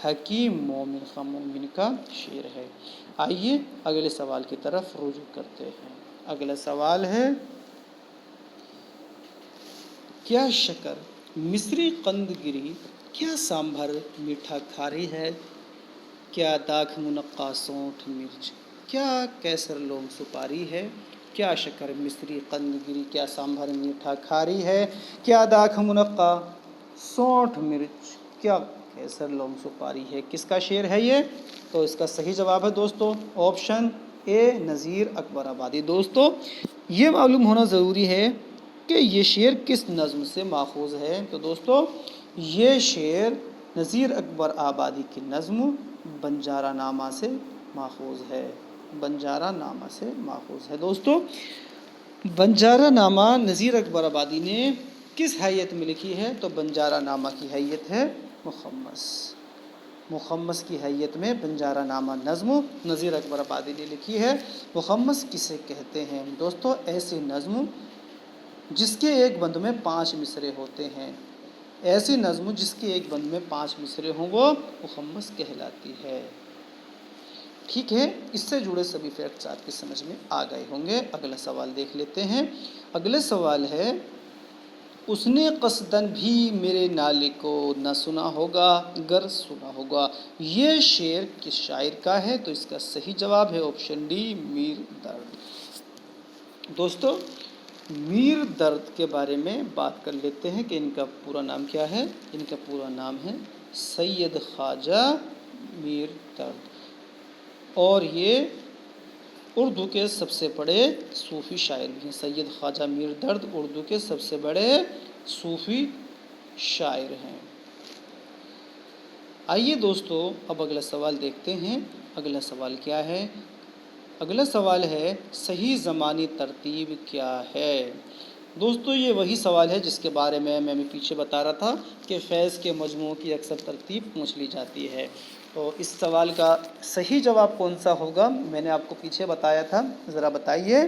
حکیم مومن خان مومن کا شعر ہے۔ آئیے اگلے سوال کی طرف رجوع کرتے ہیں۔ اگلا سوال ہے کیا شکر مصری قند گری، کیا سامبھر میٹھا کھاری ہے، کیا داغ منقع سونٹھ مرچ، کیا کیسر لونگ سپاری ہے؟ کیا شکر مصری قند گری، کیا سامبھر میٹھا کھاری ہے، کیا داغ منقع سونٹھ مرچ، کیا کیسر لونگ سپاری ہے؟ کس کا شعر ہے یہ؟ تو اس کا صحیح جواب ہے دوستو آپشن اے نذیر اکبر آبادی۔ دوستو یہ معلوم ہونا ضروری ہے کہ یہ شعر کس نظم سے ماخوذ ہے؟ تو دوستو یہ شعر نذیر اکبر آبادی کی نظم بنجارہ نامہ سے ماخوذ ہے، بنجارہ نامہ سے ماخوذ ہے۔ دوستو بنجارہ نامہ نذیر اکبر آبادی نے کس حیت میں لکھی ہے؟ تو بنجارہ نامہ کی حیت ہے مخمس، مخمس کی حیت میں بنجارہ نامہ نظم نذیر اکبر آبادی نے لکھی ہے۔ مخمس کسے کہتے ہیں؟ دوستو ایسی نظم جس کے ایک بند میں 5 مصرے ہوتے ہیں، ایسی نظم جس کے ایک بند میں 5 مصرے ہوں وہ مخمس کہلاتی ہے۔ ٹھیک ہے، اس سے جڑے سبھی فیکٹس آپ کی سمجھ میں آ گئے ہوں گے۔ اگلا سوال دیکھ لیتے ہیں۔ اگلا سوال ہے اس نے قصدن بھی میرے نالے کو نہ سنا ہوگا گر سنا ہوگا، یہ شعر کس شاعر کا ہے؟ تو اس کا صحیح جواب ہے آپشن ڈی میر درد۔ دوستو میر درد کے بارے میں بات کر لیتے ہیں کہ ان کا پورا نام کیا ہے۔ ان کا پورا نام ہے سید خواجہ میر درد، اور یہ اردو کے سب سے بڑے صوفی شاعر بھی ہیں۔ سید خواجہ میر درد اردو کے سب سے بڑے صوفی شاعر ہیں۔ آئیے دوستو اب اگلا سوال دیکھتے ہیں۔ اگلا سوال کیا ہے؟ اگلا سوال ہے صحیح زمانی ترتیب کیا ہے؟ دوستو یہ وہی سوال ہے جس کے بارے میں بھی پیچھے بتا رہا تھا کہ فیض کے مجموعوں کی اکثر ترتیب پوچھ لی جاتی ہے۔ تو اس سوال کا صحیح جواب کون سا ہوگا؟ میں نے آپ کو پیچھے بتایا تھا، ذرا بتائیے۔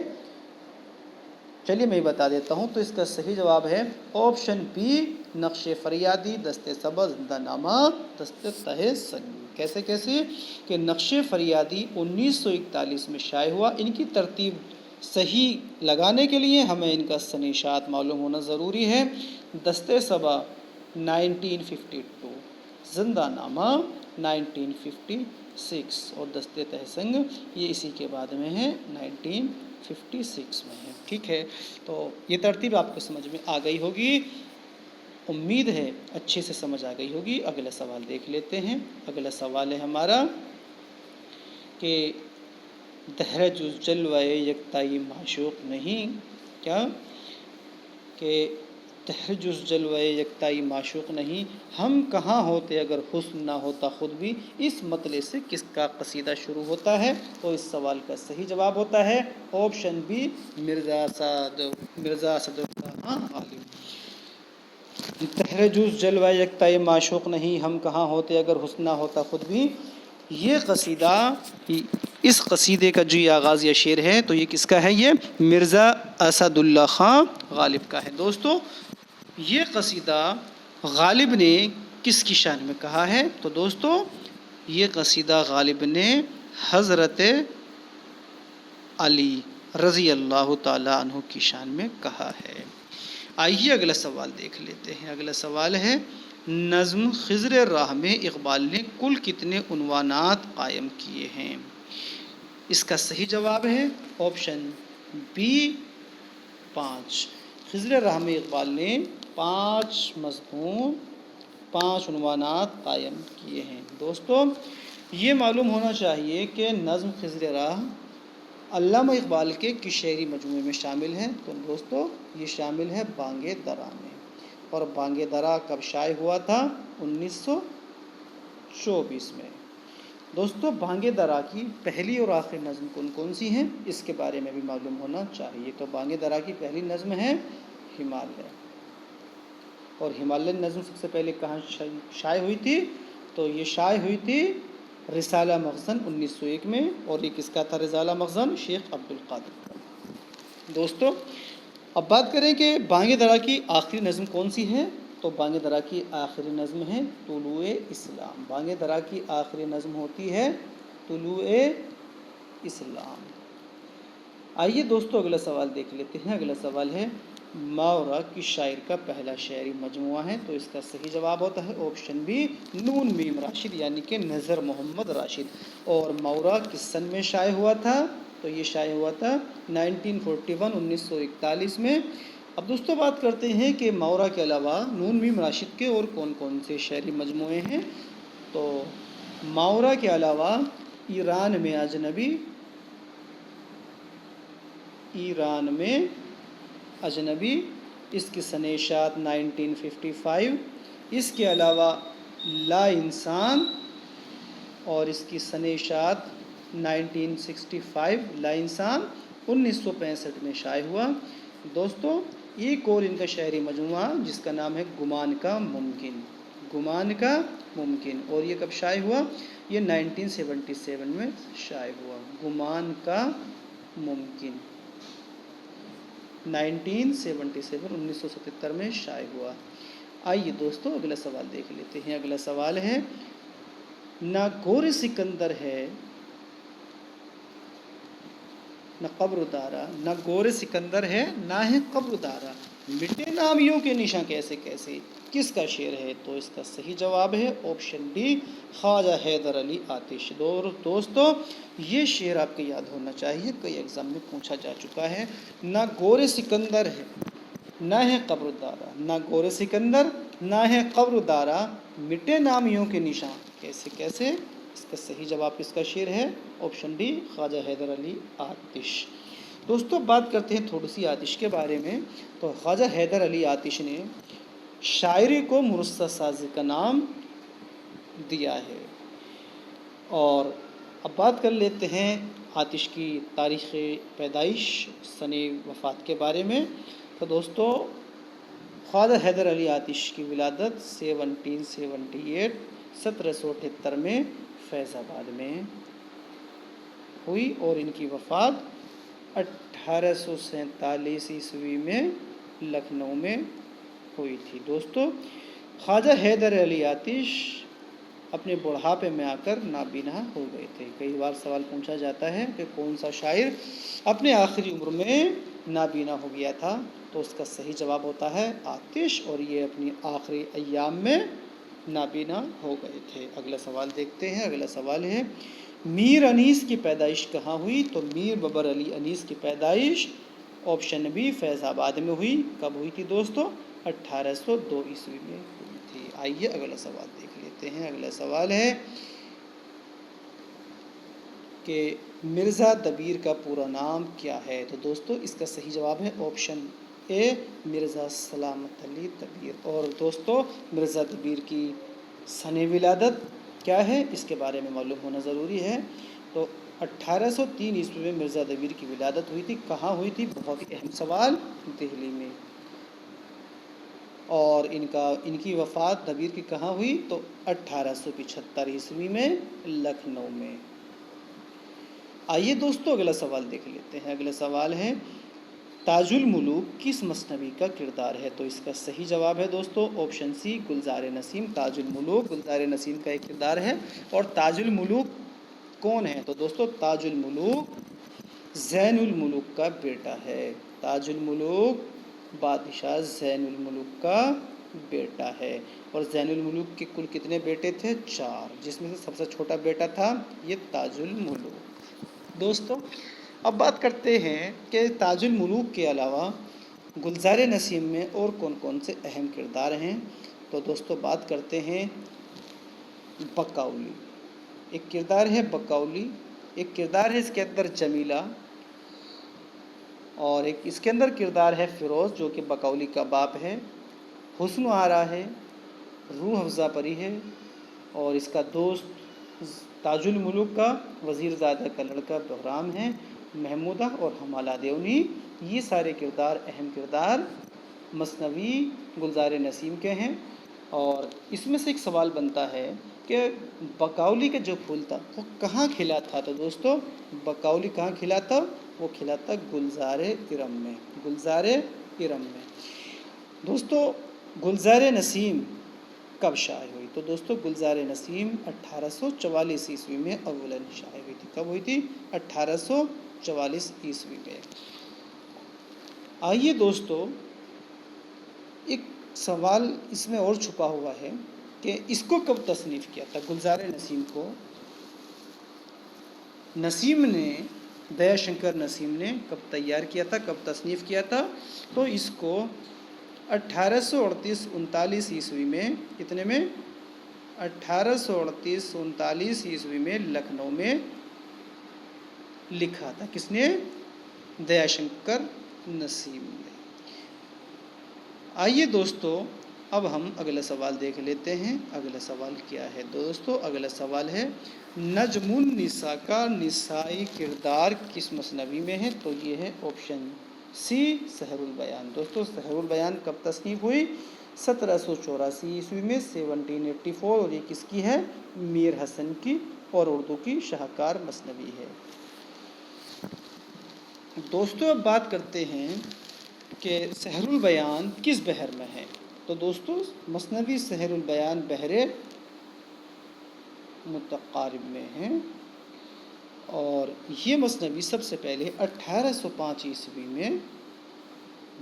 چلیے میں بتا دیتا ہوں۔ تو اس کا صحیح جواب ہے آپشن بی نقش فریادی، دست سبز، زندہ نامہ، دست تہ سنگ۔ کیسے کہ نقش فریادی 1941 میں شائع ہوا۔ ان کی ترتیب صحیح لگانے کے لیے ہمیں ان کا سن اشاعت معلوم ہونا ضروری ہے۔ دست سبا 1952، زندہ نامہ 1956 اور دست تہ سنگ یہ اسی کے بعد میں ہے، 1956 میں ہے۔ ٹھیک ہے، تو یہ ترتیب آپ کو سمجھ میں آ گئی ہوگی، امید ہے اچھے سے سمجھ آ گئی ہوگی۔ اگلا سوال دیکھ لیتے ہیں۔ اگلا سوال ہے ہمارا کہ دہر جز جلوۂ یکتائی معشوق نہیں، کیا کہ دہر جز جلوۂ یکتائی معشوق نہیں، ہم کہاں ہوتے اگر حسن نہ ہوتا خود بھی، اس مطلع سے کس کا قصیدہ شروع ہوتا ہے؟ تو اس سوال کا صحیح جواب ہوتا ہے آپشن بی مرزا اسد خان غالب۔ دہر جز جلوۂ یکتائی معشوق نہیں، ہم کہاں ہوتے اگر حسن نہ ہوتا خود بھی، یہ قصیدہ، اس قصیدے کا جو یہ آغاز یا شعر ہے تو یہ کس کا ہے؟ یہ مرزا اسد اللہ خان غالب کا ہے۔ دوستو یہ قصیدہ غالب نے کس کی شان میں کہا ہے؟ تو دوستو یہ قصیدہ غالب نے حضرت علی رضی اللہ تعالیٰ عنہ کی شان میں کہا ہے۔ آئیے اگلا سوال دیکھ لیتے ہیں۔ اگلا سوال ہے نظم خضر راہ میں اقبال نے کل کتنے عنوانات قائم کیے ہیں؟ اس کا صحیح جواب ہے آپشن بی 5۔ خضر راہ میں اقبال نے 5 مضمون 5 عنوانات قائم کیے ہیں۔ دوستو یہ معلوم ہونا چاہیے کہ نظم خضر راہ علامہ اقبال کے کس شعری مجموعے میں شامل ہے؟ تو دوستو یہ شامل ہے بانگ درا میں۔ اور بانگ درا کب شائع ہوا تھا؟ 1924 میں۔ دوستو بانگ درا کی پہلی اور آخری نظم کون کون سی ہیں اس کے بارے میں بھی معلوم ہونا چاہیے۔ تو بانگ درا کی پہلی نظم ہے ہمالیہ، اور ہمالیہ نظم سب سے پہلے کہاں شائع ہوئی تھی؟ تو یہ شائع ہوئی تھی رسالہ مخزن 1901 میں، اور یہ کس کا تھا رسالہ مخزن؟ شیخ عبد القادر کا۔ دوستو اب بات کریں کہ بانگ درا کی آخری نظم کون سی ہے؟ تو بانگ درا کی آخری نظم ہے طلوع اسلام۔ بانگ درا کی آخری نظم ہوتی ہے طلوع اسلام۔ آئیے دوستو اگلا سوال دیکھ لیتے ہیں۔ اگلا سوال ہے ماورا کس شاعر کا پہلا شعری مجموعہ ہے؟ تو اس کا صحیح جواب ہوتا ہے آپشن بی نون میم راشد، یعنی کہ نظر محمد راشد۔ اور ماورا کس سن میں شائع ہوا تھا؟ تو یہ شائع ہوا تھا 1941 میں۔ اب دوستو بات کرتے ہیں کہ ماورا کے علاوہ نون میم راشد کے اور کون کون سے شعری مجموعے ہیں؟ تو ماورا کے علاوہ ایران میں اجنبی اس کی سن اشاعت 1955، اس کے علاوہ لا انسان اور اس کی سن اشاعت 1965، لا انسان 1965 میں شائع ہوا۔ دوستو ایک اور ان کا شعری مجموعہ جس کا نام ہے گمان کا ممکن، گمان کا ممکن، اور یہ کب شائع ہوا؟ یہ 1977 میں شائع ہوا۔ گمان کا ممکن 1977 میں شائع ہوا۔ آئیے دوستو اگلا سوال دیکھ لیتے ہیں۔ اگلا سوال ہے نہ گور سکندر ہے نہ قبر دارا، نہ گور سکندر ہے نہ ہے قبر دارا، مٹے نامیوں کے نشاں کیسے کیسے، کس کا شعر ہے؟ تو اس کا صحیح جواب ہے آپشن ڈی خواجہ حیدر علی آتش۔ دوستو یہ شعر آپ کو یاد ہونا چاہیے، کئی ایگزام میں پوچھا جا چکا ہے۔ نہ گور سکندر ہے نہ ہے قبر دارا، نہ گور سکندر نہ ہے قبر دارا، مٹے نامیوں کے نشاں کیسے کیسے، اس کا صحیح جواب اس کا شعر ہے آپشن ڈی خواجہ حیدر علی آتش۔ دوستو بات کرتے ہیں تھوڑی سی آتش کے بارے میں۔ تو خواجہ حیدر علی آتش نے شاعری کو مرصع سازی کا نام دیا ہے۔ اور اب بات کر لیتے ہیں آتش کی تاریخ پیدائش سن وفات کے بارے میں۔ تو دوستو خواجہ حیدر علی آتش کی ولادت 1778 میں فیض آباد میں ہوئی، اور ان کی وفات 1847 عیسوی میں لکھنؤ میں ہوئی تھی۔ دوستو خواجہ حیدر علی آتش اپنے بڑھاپے میں آ کر نابینا ہو گئے تھے۔ کئی بار سوال پوچھا جاتا ہے کہ کون سا شاعر اپنے آخری عمر میں نابینا ہو گیا تھا؟ تو اس کا صحیح جواب ہوتا ہے آتش، اور یہ اپنی آخری ایام میں نابینا ہو گئے تھے۔ اگلا سوال دیکھتے ہیں۔ اگلا سوال ہے میر انیس کی پیدائش کہاں ہوئی؟ تو میر ببر علی انیس کی پیدائش آپشن بی فیض آباد میں ہوئی۔ کب ہوئی تھی دوستو؟ 1802 عیسوی میں ہوئی تھی۔ آئیے اگلا سوال دیکھ لیتے ہیں۔ اگلا سوال ہے کہ مرزا دبیر کا پورا نام کیا ہے؟ تو دوستو اس کا صحیح جواب ہے آپشن اے مرزا سلامت علی دبیر۔ اور دوستو مرزا دبیر کی سن ولادت کیا ہے اس کے بارے میں معلوم ہونا ضروری ہے۔ تو 1803 عیسوی میں مرزا دبیر کی ولادت ہوئی تھی۔ کہاں ہوئی تھی؟ بہت ہی اہم سوال، دہلی میں۔ اور ان کی وفات دبیر کی کہاں ہوئی؟ تو 1875 عیسوی میں لکھنؤ میں۔ آئیے دوستو اگلا سوال دیکھ لیتے ہیں۔ اگلا سوال ہے تاج الملوک کس مثنوی کا کردار ہے؟ تو اس کا صحیح جواب ہے دوستو آپشن سی گلزار نسیم۔ تاج الملوک گلزار نسیم کا ایک کردار ہے۔ اور تاج الملوک کون ہے؟ تو دوستو تاج الملوک زین الملوک کا بیٹا ہے۔ تاج الملوک بادشاہ زین الملوک کا بیٹا ہے، اور زین الملوک کے کل کتنے بیٹے تھے؟ 4، جس میں سے سب سے چھوٹا بیٹا تھا یہ تاج الملوک۔ دوستو اب بات کرتے ہیں کہ تاج الملوک کے علاوہ گلزار نسیم میں اور کون کون سے اہم کردار ہیں۔ تو دوستو بات کرتے ہیں بقاؤلی۔ ایک کردار ہے بقاؤلی، ایک کردار ہے اس کے اندر جمیلہ، اور ایک اس کے اندر کردار ہے فیروز جو کہ بقاؤلی کا باپ ہے، حسن و آرا ہے، روح افزا پری ہے، اور اس کا دوست تاج الملوک کا وزیر زادہ کا لڑکا بہرام ہے، محمودہ اور حمالہ دیونی۔ یہ سارے کردار اہم کردار مثنوی گلزار نسیم کے ہیں۔ اور اس میں سے ایک سوال بنتا ہے کہ بقاؤلی کا جو پھول تھا وہ کہاں کھلا تھا؟ تو دوستو بقاؤلی کہاں کھلا تھا؟ وہ کھلا تھا گلزار ارم میں، گلزار ارم میں۔ دوستو گلزار نسیم کب شائع ہوئی؟ تو دوستو گلزار نسیم 1844 عیسوی میں اولاً شائع ہوئی تھی۔ کب ہوئی تھی؟ 1844 عیسوی میں۔ آئیے دوستو ایک سوال اس میں اور چھپا ہوا ہے کہ اس کو کب تصنیف کیا تھا؟ گلزار نسیم کو نسیم نے، دیا شنکر نسیم نے کب تیار کیا تھا، کب تصنیف کیا تھا؟ تو اس کو 1838-39 عیسوی میں، کتنے میں؟ 1838-39 عیسوی میں لکھنؤ میں لکھا تھا۔ کس نے؟ دیا شنکر نسیم نے۔ آئیے دوستو اب ہم اگلا سوال دیکھ لیتے ہیں۔ اگلا سوال کیا ہے دوستو؟ اگلا سوال ہے نجم النساء کا نسائی کردار کس مثنوی میں ہے؟ تو یہ ہے آپشن سی، سحر البیان۔ دوستو سحر البیان کب تصنیف ہوئی؟ 1784 عیسوی میں، 1784، اور یہ کس کی ہے؟ میر حسن کی، اور اردو کی شاہکار مثنوی ہے۔ دوستو اب بات کرتے ہیں کہ سحر البیان کس بحر میں ہے؟ تو دوستو مثنوی سحر البیان بحر متقارب میں ہے، اور یہ مثنوی سب سے پہلے 1805 عیسوی میں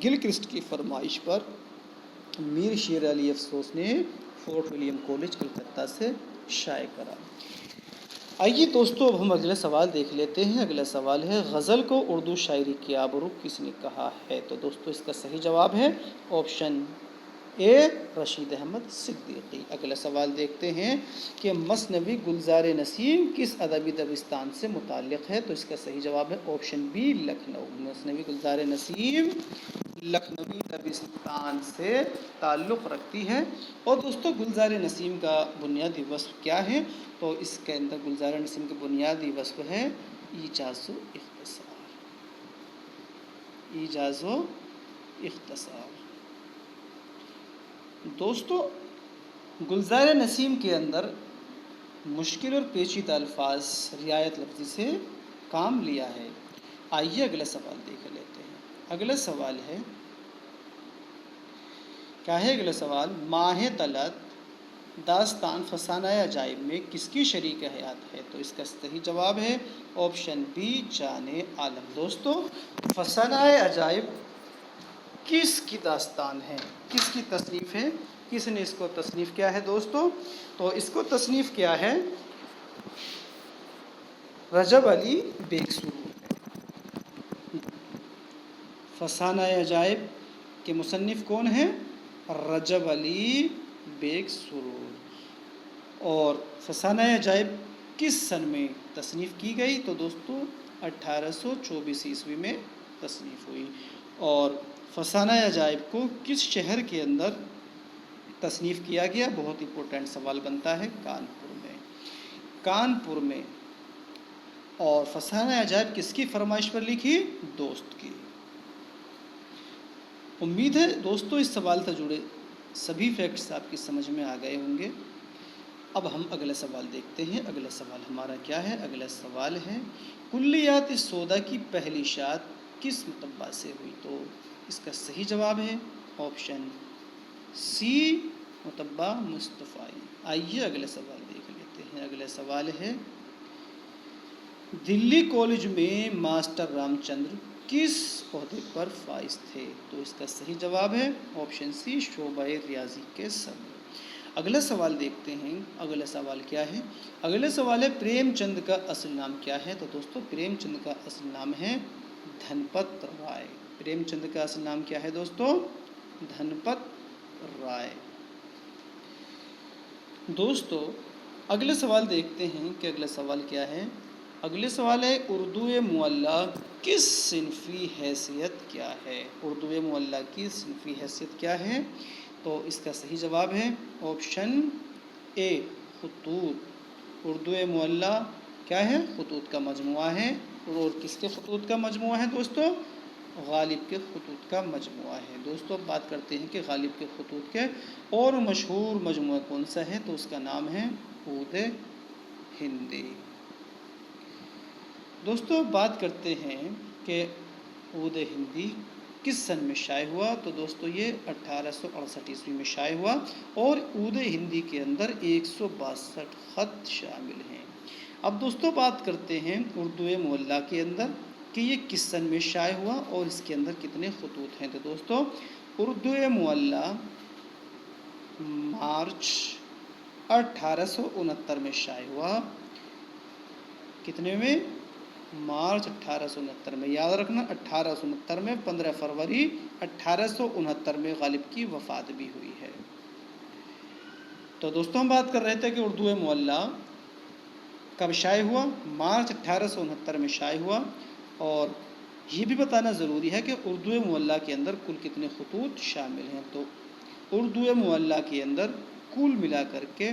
گلکرسٹ کی فرمائش پر میر شیر علی افسوس نے فورٹ ولیم کالج کلکتہ سے شائع کرا۔ آئیے دوستو اب ہم اگلا سوال دیکھ لیتے ہیں۔ اگلا سوال ہے غزل کو اردو شاعری کی آبرو کس نے کہا ہے؟ تو دوستو اس کا صحیح جواب ہے آپشن اے، رشید احمد صدیقی۔ اگلا سوال دیکھتے ہیں کہ مثنوی گلزار نسیم کس ادبی دبستان سے متعلق ہے؟ تو اس کا صحیح جواب ہے آپشن بی، لکھنؤ۔ مثنوی گلزار نسیم لکھنوی دبستان سے تعلق رکھتی ہے۔ اور دوستو گلزار نسیم کا بنیادی وصف کیا ہے؟ تو اس کے اندر گلزار نسیم کا بنیادی وصف ہے ایجاز و اختصار، ایجاز و اختصار۔ دوستو گلزار نسیم کے اندر مشکل اور پیچیدہ الفاظ رعایت لفظی سے کام لیا ہے۔ آئیے اگلا سوال دیکھ لیتے ہیں۔ اگلا سوال ہے، کیا ہے اگلا سوال؟ ماہ طلعت داستان فسانہ عجائب میں کس کی شریک حیات ہے؟ تو اس کا صحیح جواب ہے آپشن بی، جان عالم۔ دوستو فسانہ عجائب کس کی داستان ہے، کس کی تصنیف ہے، کس نے اس کو تصنیف کیا ہے دوستو؟ تو اس کو تصنیف کیا ہے رجب علی بیگ سرور۔ فسانہ عجائب کے مصنف کون ہیں؟ رجب علی بیگ سرور۔ اور فسانہ عجائب کس سن میں تصنیف کی گئی؟ تو دوستو 1824 عیسوی میں تصنیف ہوئی۔ اور فسانہ عجائب کو کس شہر کے اندر تصنیف کیا گیا؟ بہت امپورٹنٹ سوال بنتا ہے، کانپور میں، کانپور میں۔ اور فسانہ عجائب کس کی فرمائش پر لکھی؟ دوست کی۔ امید ہے دوستو اس سوال سے جڑے سبھی فیکٹس آپ کی سمجھ میں آ گئے ہوں گے۔ اب ہم اگلا سوال دیکھتے ہیں۔ اگلا سوال ہمارا کیا ہے؟ اگلا سوال ہے کلیات السودا کی پہلی شاعت کس مطبع سے ہوئی؟ تو اس کا صحیح جواب ہے آپشن سی، مطبع مصطفائی۔ آئیے اگلا سوال دیکھ لیتے ہیں۔ اگلا سوال ہے دلی کالج میں ماسٹر رامچندر کس عہدے پر فائز تھے؟ تو اس کا صحیح جواب ہے آپشن سی، شعبہ ریاضی کے صدر۔ اگلا سوال دیکھتے ہیں، اگلا سوال کیا ہے؟ اگلا سوال ہے پریم چند کا اصل نام کیا ہے؟ تو دوستو پریم چند کا اصل نام ہے دھنپت رائے۔ پریم چند کا اصل نام کیا ہے دوستو؟ دھنپت رائے۔ دوستو اگلا سوال دیکھتے ہیں کہ اگلا سوال کیا ہے؟ اگلے سوال ہے اردو معلیٰ کی صنفی حیثیت کیا ہے؟ اردو معلیٰ کی صنفی حیثیت کیا ہے؟ تو اس کا صحیح جواب ہے آپشن اے، خطوط۔ اردو معلیٰ کیا ہے؟ خطوط کا مجموعہ ہے۔ اور کس کے خطوط کا مجموعہ ہے دوستو؟ غالب کے خطوط کا مجموعہ ہے۔ دوستو اب بات کرتے ہیں کہ غالب کے خطوط کے اور مشہور مجموعہ کون سا ہے؟ تو اس کا نام ہے عود ہندی۔ دوستو بات کرتے ہیں کہ عود ہندی کس سن میں شائع ہوا؟ تو دوستو یہ 1868 میں شائع ہوا اور عود ہندی کے اندر 162 خط شامل ہیں۔ اب دوستو بات کرتے ہیں اردو معلیٰ کے اندر کہ یہ کس سن میں شائع ہوا اور اس کے اندر کتنے خطوط ہیں؟ تو دوستو اردو معلیٰ مارچ 1869 میں شائع ہوا۔ کتنے میں؟ مارچ 1869 میں۔ یاد رکھنا 1869 میں، 15 فروری 1869 میں غالب کی وفات بھی ہوئی ہے۔ تو دوستوں ہم بات کر رہے تھے کہ اردو معلیٰ کب شائع ہوا؟ مارچ 1869 میں شائع ہوا۔ اور یہ بھی بتانا ضروری ہے کہ اردو معلیٰ کے اندر کل کتنے خطوط شامل ہیں؟ تو اردو معلیٰ کے اندر کل ملا کر کے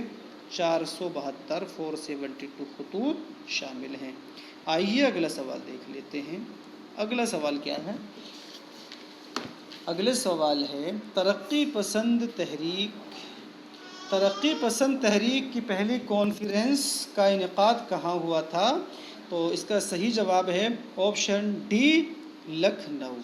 472 خطوط شامل ہیں۔ آئیے اگلا سوال دیکھ لیتے ہیں۔ اگلا سوال کیا ہے؟ اگلا سوال ہے ترقی پسند تحریک کی پہلی کانفرنس کا انعقاد کہاں ہوا تھا؟ تو اس کا صحیح جواب ہے آپشن ڈی، لکھنؤ۔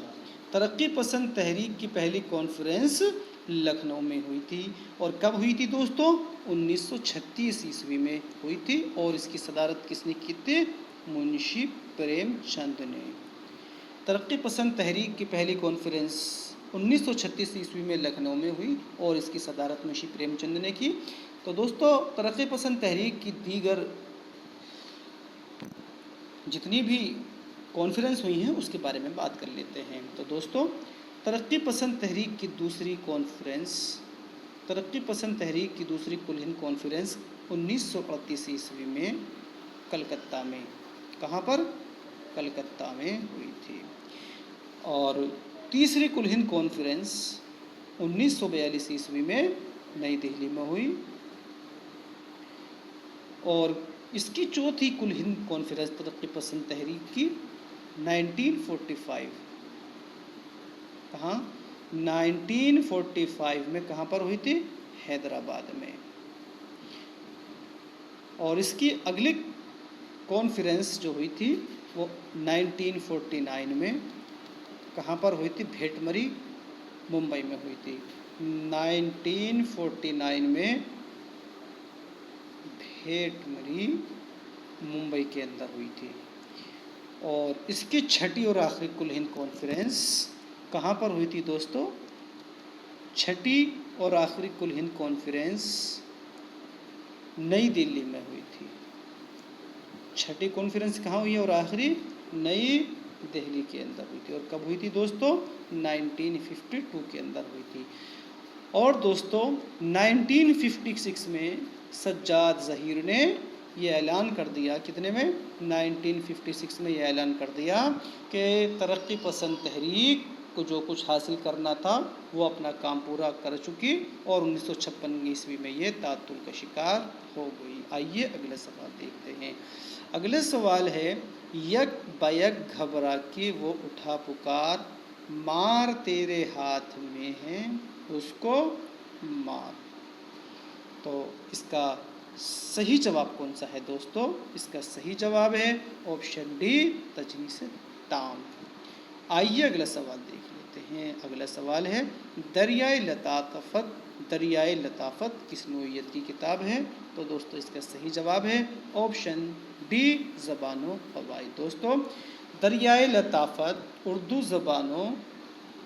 ترقی پسند تحریک کی پہلی کانفرنس لکھنؤ میں ہوئی تھی۔ اور کب ہوئی تھی دوستو؟ 1936 عیسوی میں ہوئی تھی۔ اور اس کی صدارت کس نے کی تھی؟ منشی پریم چند نے۔ ترقی پسند تحریک کی پہلی کانفرنس 1936 عیسوی میں لکھنؤ میں ہوئی اور اس کی صدارت منشی پریم چند نے کی۔ تو دوستو ترقی پسند تحریک کی دیگر جتنی بھی کانفرنس ہوئی ہیں اس کے بارے میں بات کر لیتے ہیں۔ تو دوستو ترقی پسند تحریک کی دوسری کل ہند کانفرنس 1938 عیسوی میں کلکتہ میں، کہاں پر؟ کلکتہ میں ہوئی تھی۔ اور تیسری کل ہند کانفرنس 1942 عیسوی میں نئی دہلی میں ہوئی۔ اور اس کی چوتھی کل ہند کانفرنس ترقی پسند تحریک کی 1945 کہاں؟ 1945 میں کہاں پر ہوئی تھی؟ حیدرآباد میں۔ اور اس کی اگلی کانفرنس جو ہوئی تھی وہ 1949 میں کہاں پر ہوئی تھی؟ بھیٹمری، ممبئی میں ہوئی تھی۔ 1949 میں بھیٹمری، ممبئی کے اندر ہوئی تھی۔ اور اس کی چھٹی اور آخری کل ہند کانفرنس کہاں پر ہوئی تھی دوستو؟ چھٹی اور آخری کل ہند کانفرنس نئی دہلی میں ہوئی تھی۔ چھٹی کانفرنس کہاں ہوئی اور آخری نئی دہلی کے اندر ہوئی تھی۔ اور کب ہوئی تھی دوستو؟ 1952 کے اندر ہوئی تھی۔ اور دوستو 1956 میں سجاد ظہیر نے یہ اعلان کر دیا، کتنے میں؟ 1956 میں یہ اعلان کر دیا کہ ترقی پسند تحریک کو جو کچھ حاصل کرنا تھا وہ اپنا کام پورا کر چکی اور 1956 عیسوی میں یہ تعطل کا شکار ہو گئی۔ آئیے اگلا سوال دیکھتے ہیں۔ اگلا سوال ہے یک بیک گھبرا کے وہ اٹھا پکار، مار تیرے ہاتھ میں ہے اس کو مار۔ تو اس کا صحیح جواب کون سا ہے دوستو؟ اس کا صحیح جواب ہے آپشن ڈی، تجنیس تام۔ آئیے اگلا سوال دیکھ لیتے ہیں۔ اگلا سوال ہے دریائے لطافت دریائے لطافت کس نوعیت کی کتاب ہے؟ تو دوستو اس کا صحیح جواب ہے آپشن ڈی زبان و قواعد۔ دوستو دریائے لطافت اردو زبان و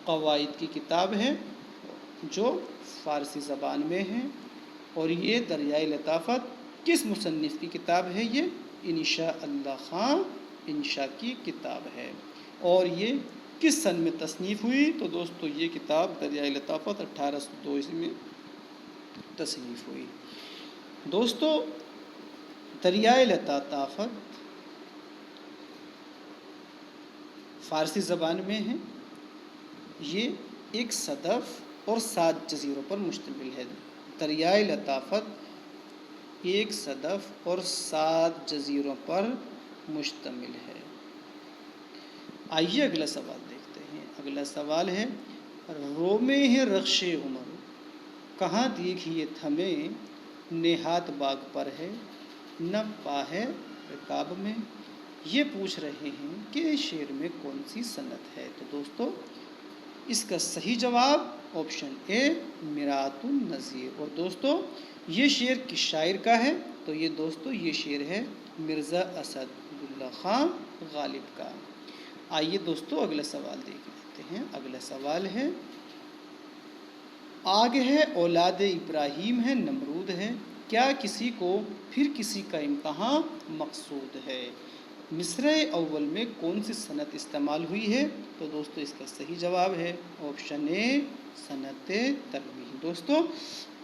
قواعد کی کتاب ہے جو فارسی زبان میں ہے، اور یہ دریائے لطافت کس مصنف کی کتاب ہے؟ یہ انشاء اللہ خان انشاء کی کتاب ہے، اور یہ کس سن میں تصنیف ہوئی؟ تو دوستو یہ کتاب دریائے لطافت 1802 عیسوی میں تصنیف ہوئی۔ دوستو دریائے لطافت فارسی زبان میں ہے، یہ ایک صدف اور 7 جزیروں پر مشتمل ہے۔ دریائے لطافت ایک صدف اور 7 جزیروں پر مشتمل ہے۔ آئیے اگلا سوال دیکھتے ہیں۔ اگلا سوال ہے رومے ہے رخش عمر کہاں دیکھیے تھمے نہاد باغ پر ہے نہ پاہے رکاب میں۔ یہ پوچھ رہے ہیں کہ شعر میں کون سی صنعت ہے؟ تو دوستو اس کا صحیح جواب آپشن اے مرآت النظیر۔ اور دوستو یہ شعر کس شاعر کا ہے؟ تو یہ دوستو یہ شعر ہے مرزا اسد اللہ خان غالب کا۔ آئیے دوستو اگلا سوال دیکھ لیتے ہیں۔ اگلا سوال ہے آگ ہے اولاد ابراہیم ہے نمرود ہے کیا کسی کو پھر کسی کا امتحان مقصود ہے؟ مصرع اول میں کون سی صنعت استعمال ہوئی ہے؟ تو دوستو اس کا صحیح جواب ہے آپشن اے صنعت تلوین۔ دوستو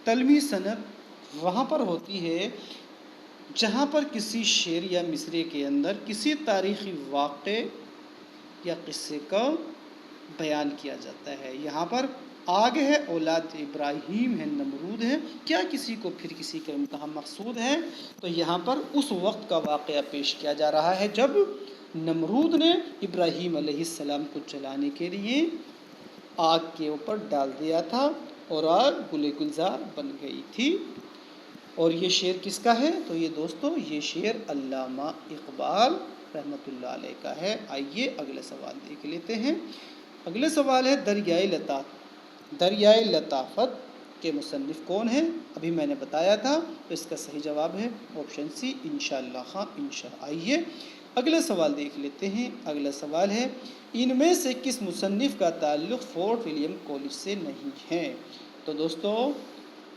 تلوین صنعت وہاں پر ہوتی ہے جہاں پر کسی شعر یا مصرعے کے اندر کسی تاریخی واقعے یا قصے کا بیان کیا جاتا ہے۔ یہاں پر آگ ہے اولاد ابراہیم ہے نمرود ہے کیا کسی کو پھر کسی کا امتحان مقصود ہے؟ تو یہاں پر اس وقت کا واقعہ پیش کیا جا رہا ہے جب نمرود نے ابراہیم علیہ السلام کو جلانے کے لیے آگ کے اوپر ڈال دیا تھا اور آگ گل گلزار بن گئی تھی۔ اور یہ شعر کس کا ہے؟ تو یہ دوستو یہ شعر علامہ اقبال رحمۃ اللہ علیہ کا ہے۔ آئیے اگلا سوال دیکھ لیتے ہیں۔ اگلا سوال ہے دریائے لطافت کے مصنف کون ہیں؟ ابھی میں نے بتایا تھا، تو اس کا صحیح جواب ہے آپشن سی انشاء اللہ خان انشاء۔ آئیے اگلا سوال دیکھ لیتے ہیں۔ اگلا سوال ہے ان میں سے کس مصنف کا تعلق فورٹ ولیم کالج سے نہیں ہے؟ تو دوستو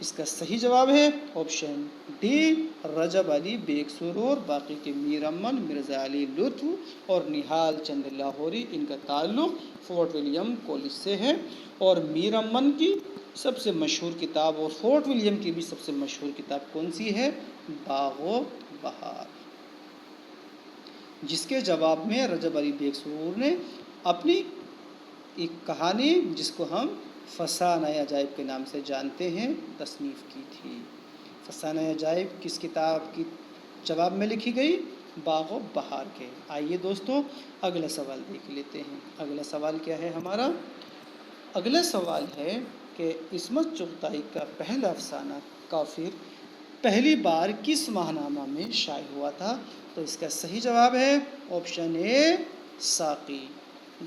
اس کا صحیح جواب ہے آپشن ڈی رجب علی بیگ سرور، باقی کے میر امن، مرزا علی لطف اور نہال چند لاہوری، ان کا تعلق فورٹ ولیم کالج سے ہے۔ اور میر امن کی سب سے مشہور کتاب اور فورٹ ولیم کی بھی سب سے مشہور کتاب کون سی ہے؟ باغ و بہار، جس کے جواب میں رجب علی بیگ سرور نے اپنی ایک کہانی جس کو ہم فسانہ عجائب کے نام سے جانتے ہیں تصنیف کی تھی۔ فسانہ عجائب کس کتاب کی جواب میں لکھی گئی؟ باغ و بہار کے۔ آئیے دوستو اگلا سوال دیکھ لیتے ہیں۔ اگلا سوال کیا ہے ہمارا؟ اگلا سوال ہے کہ عصمت چغتائی کا پہلا افسانہ کافر پہلی بار کس ماہنامہ میں شائع ہوا تھا؟ تو اس کا صحیح جواب ہے آپشن اے ساقی۔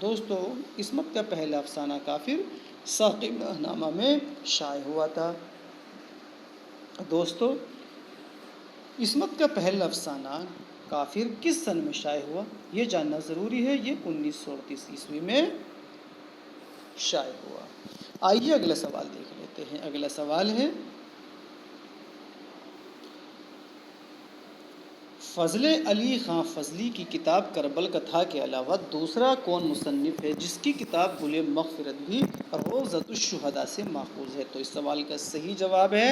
دوستو عصمت کا پہلا افسانہ کافر ساقی ماہنامہ میں شائع ہوا تھا۔ دوستو عصمت کا پہلا افسانہ کافر کس سن میں شائع ہوا؟ یہ جاننا ضروری ہے۔ یہ 1938 عیسوی میں شائع ہوا۔ آئیے اگلا سوال دیکھ لیتے ہیں۔ اگلا سوال ہے فضل علی خان فضلی کی کتاب کربل کتھا کے علاوہ دوسرا کون مصنف ہے جس کی کتاب گل مغفرت بھی روضۃ الشہداء سے ماخوذ ہے؟ تو اس سوال کا صحیح جواب ہے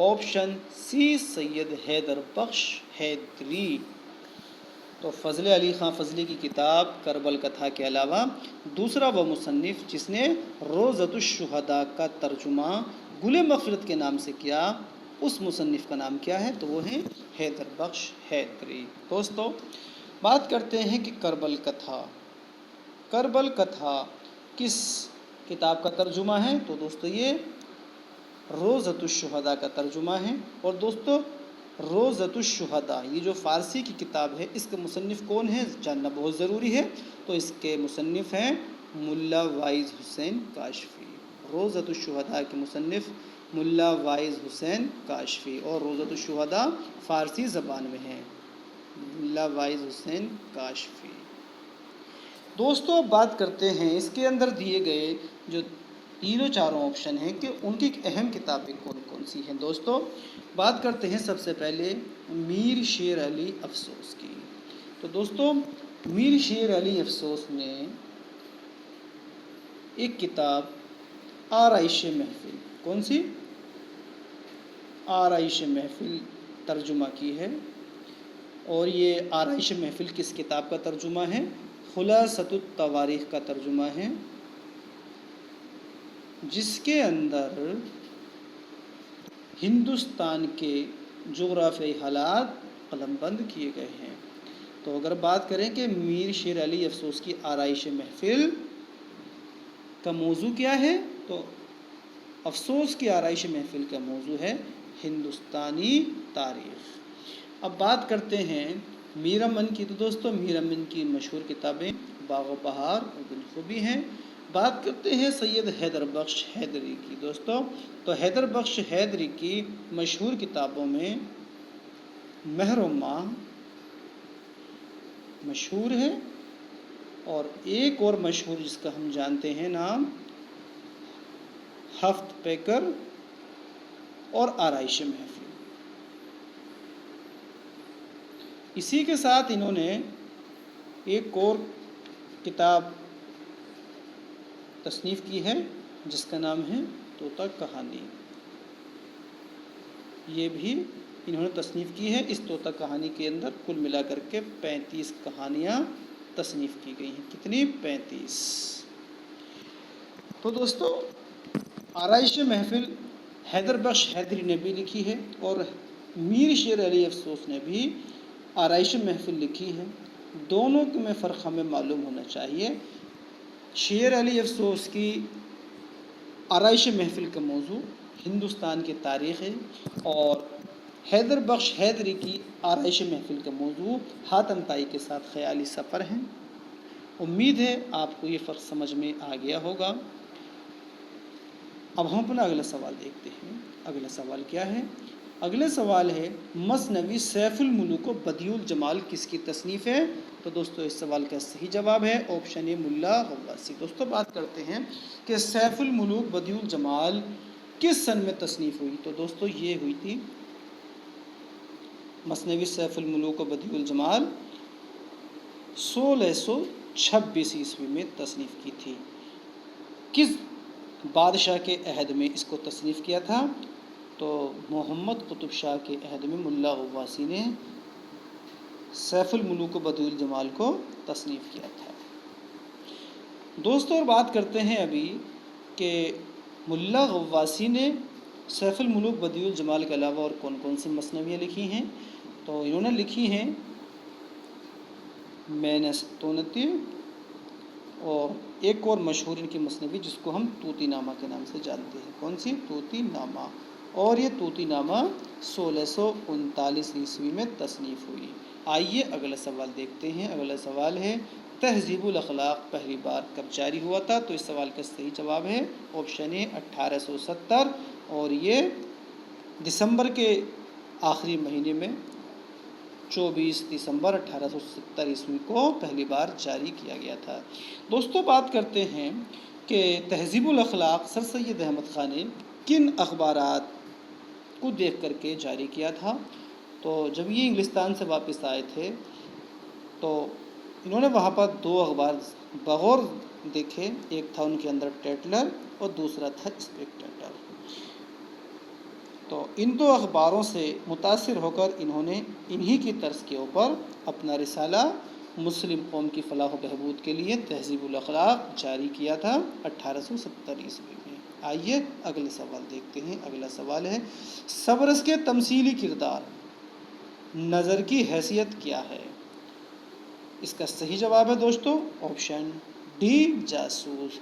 آپشن سی سید حیدر بخش حیدری۔ تو فضل علی خان فضلی کی کتاب کربل کتھا کے علاوہ دوسرا وہ مصنف جس نے روضۃ الشہداء کا ترجمہ گل مغفرت کے نام سے کیا، اس مصنف کا نام کیا ہے؟ تو وہ ہے حیدر بخش حیدری۔ دوستو بات کرتے ہیں کہ کربل کتھا کس کتاب کا ترجمہ ہے؟ تو دوستو یہ روضۃ الشہداء کا ترجمہ ہے۔ اور دوستو روضۃ الشہداء یہ جو فارسی کی کتاب ہے اس کے مصنف کون ہیں جاننا بہت ضروری ہے۔ تو اس کے مصنف ہیں ملا وائز حسین کاشفی۔ روضۃ الشہداء کے مصنف ملا وائز حسین کاشفی، اور روضۃ الشہداء فارسی زبان میں ہے، ملا وائز حسین کاشفی۔ دوستو اب بات کرتے ہیں اس کے اندر دیے گئے جو تینوں چاروں آپشن ہیں کہ ان کی اہم کتابیں کون کون سی ہیں۔ دوستو بات کرتے ہیں سب سے پہلے میر شیر علی افسوس کی۔ تو دوستو میر شیر علی افسوس نے ایک کتاب آرائش محفل، کون سی؟ آرائش محفل ترجمہ کی ہے، اور یہ آرائش محفل کس کتاب کا ترجمہ ہے؟ خلاصۃ التواریخ کا ترجمہ ہے، جس کے اندر ہندوستان کے جغرافیائی حالات قلم بند کیے گئے ہیں۔ تو اگر بات کریں کہ میر شیر علی افسوس کی آرائش محفل کا موضوع کیا ہے، تو افسوس کی آرائش محفل کا موضوع ہے ہندوستانی تاریخ۔ اب بات کرتے ہیں میر امن کی۔ تو دوستو میر امن کی مشہور کتابیں باغ و بہار اور دلخوبی ہیں۔ بات کرتے ہیں سید حیدر بخش حیدری کی۔ دوستو تو حیدر بخش حیدری کی مشہور کتابوں میں مہر و ماہ مشہور ہے، اور ایک اور مشہور جس کا ہم جانتے ہیں نام ہفت پیکر اور آرائش محفل۔ اسی کے ساتھ انہوں نے ایک اور کتاب تصنیف کی ہے جس کا نام ہے طوطا کہانی۔ یہ بھی انہوں نے تصنیف کی ہے۔ اس طوطا کہانی کے اندر کل ملا کر کے 35 کہانیاں تصنیف کی گئی ہیں۔ کتنی؟ 35۔ تو دوستو آرائش محفل حیدر بخش حیدری نے بھی لکھی ہے، اور میر شیر علی افسوس نے بھی آرائش محفل لکھی ہے۔ دونوں میں فرق ہمیں معلوم ہونا چاہیے۔ شیر علی افسوس کی آرائش محفل کا موضوع ہندوستان کی تاریخ ہے، اور حیدر بخش حیدری کی آرائش محفل کا موضوع حاتم طائی کے ساتھ خیالی سفر ہیں۔ امید ہے آپ کو یہ فرق سمجھ میں آ گیا ہوگا۔ اب ہم اپنا اگلا سوال دیکھتے ہیں۔ اگلا سوال کیا ہے؟ اگلا سوال ہے مثنوی سیف الملوک و بدیع الجمال کس کی تصنیف ہے؟ تو دوستو اس سوال کا صحیح جواب ہے آپشن اے ملا غواصی۔ دوستو بات کرتے ہیں کہ سیف الملوک بدیع الجمال کس سن میں تصنیف ہوئی؟ تو دوستو یہ ہوئی تھی مثنوی سیف الملوک و بدیع الجمال 1626 عیسوی میں تصنیف کی تھی۔ کس بادشاہ کے عہد میں اس کو تصنیف کیا تھا؟ تو محمد قطب شاہ کے عہد میں ملا غواصی نے سیف الملوک و بدیع الجمال کو تصنیف کیا تھا۔ دوستو اور بات کرتے ہیں ابھی کہ ملا غواصی نے سیف الملوک بدیع الجمال کے علاوہ اور کون کون سی مثنویاں لکھی ہیں؟ تو انہوں نے لکھی ہیں مینستونتی، اور ایک اور مشہور ان کی مثنوی جس کو ہم طوطی نامہ کے نام سے جانتے ہیں۔ کون سی؟ طوطی نامہ، اور یہ طوطی نامہ 1639 عیسوی میں تصنیف ہوئی۔ آئیے اگلا سوال دیکھتے ہیں۔ اگلا سوال ہے تہذیب الاخلاق پہلی بار کب جاری ہوا تھا؟ تو اس سوال کا صحیح جواب ہے آپشن اے 1870، اور یہ دسمبر کے آخری مہینے میں 24 دسمبر 1870 عیسوی کو پہلی بار جاری کیا گیا تھا۔ دوستو بات کرتے ہیں کہ تہذیب الاخلاق سر سید احمد خان نے کن اخبارات کو دیکھ کر کے جاری کیا تھا؟ تو جب یہ انگلستان سے واپس آئے تھے تو انہوں نے وہاں پر 2 اخبار بغور دیکھے، ایک تھا ان کے اندر ٹیٹلر اور دوسرا تھا اسپیکٹیٹر۔ تو ان 2 اخباروں سے متاثر ہو کر انہوں نے انہی کی طرز کے اوپر اپنا رسالہ مسلم قوم کی فلاح و بہبود کے لیے تہذیب الاخلاق جاری کیا تھا 1870 عیسوی میں۔ آئیے اگلے سوال دیکھتے ہیں۔ اگلا سوال ہے سبرس کے تمثیلی کردار نظر کی حیثیت کیا ہے؟ اس کا صحیح جواب ہے دوستو آپشن ڈی جاسوس۔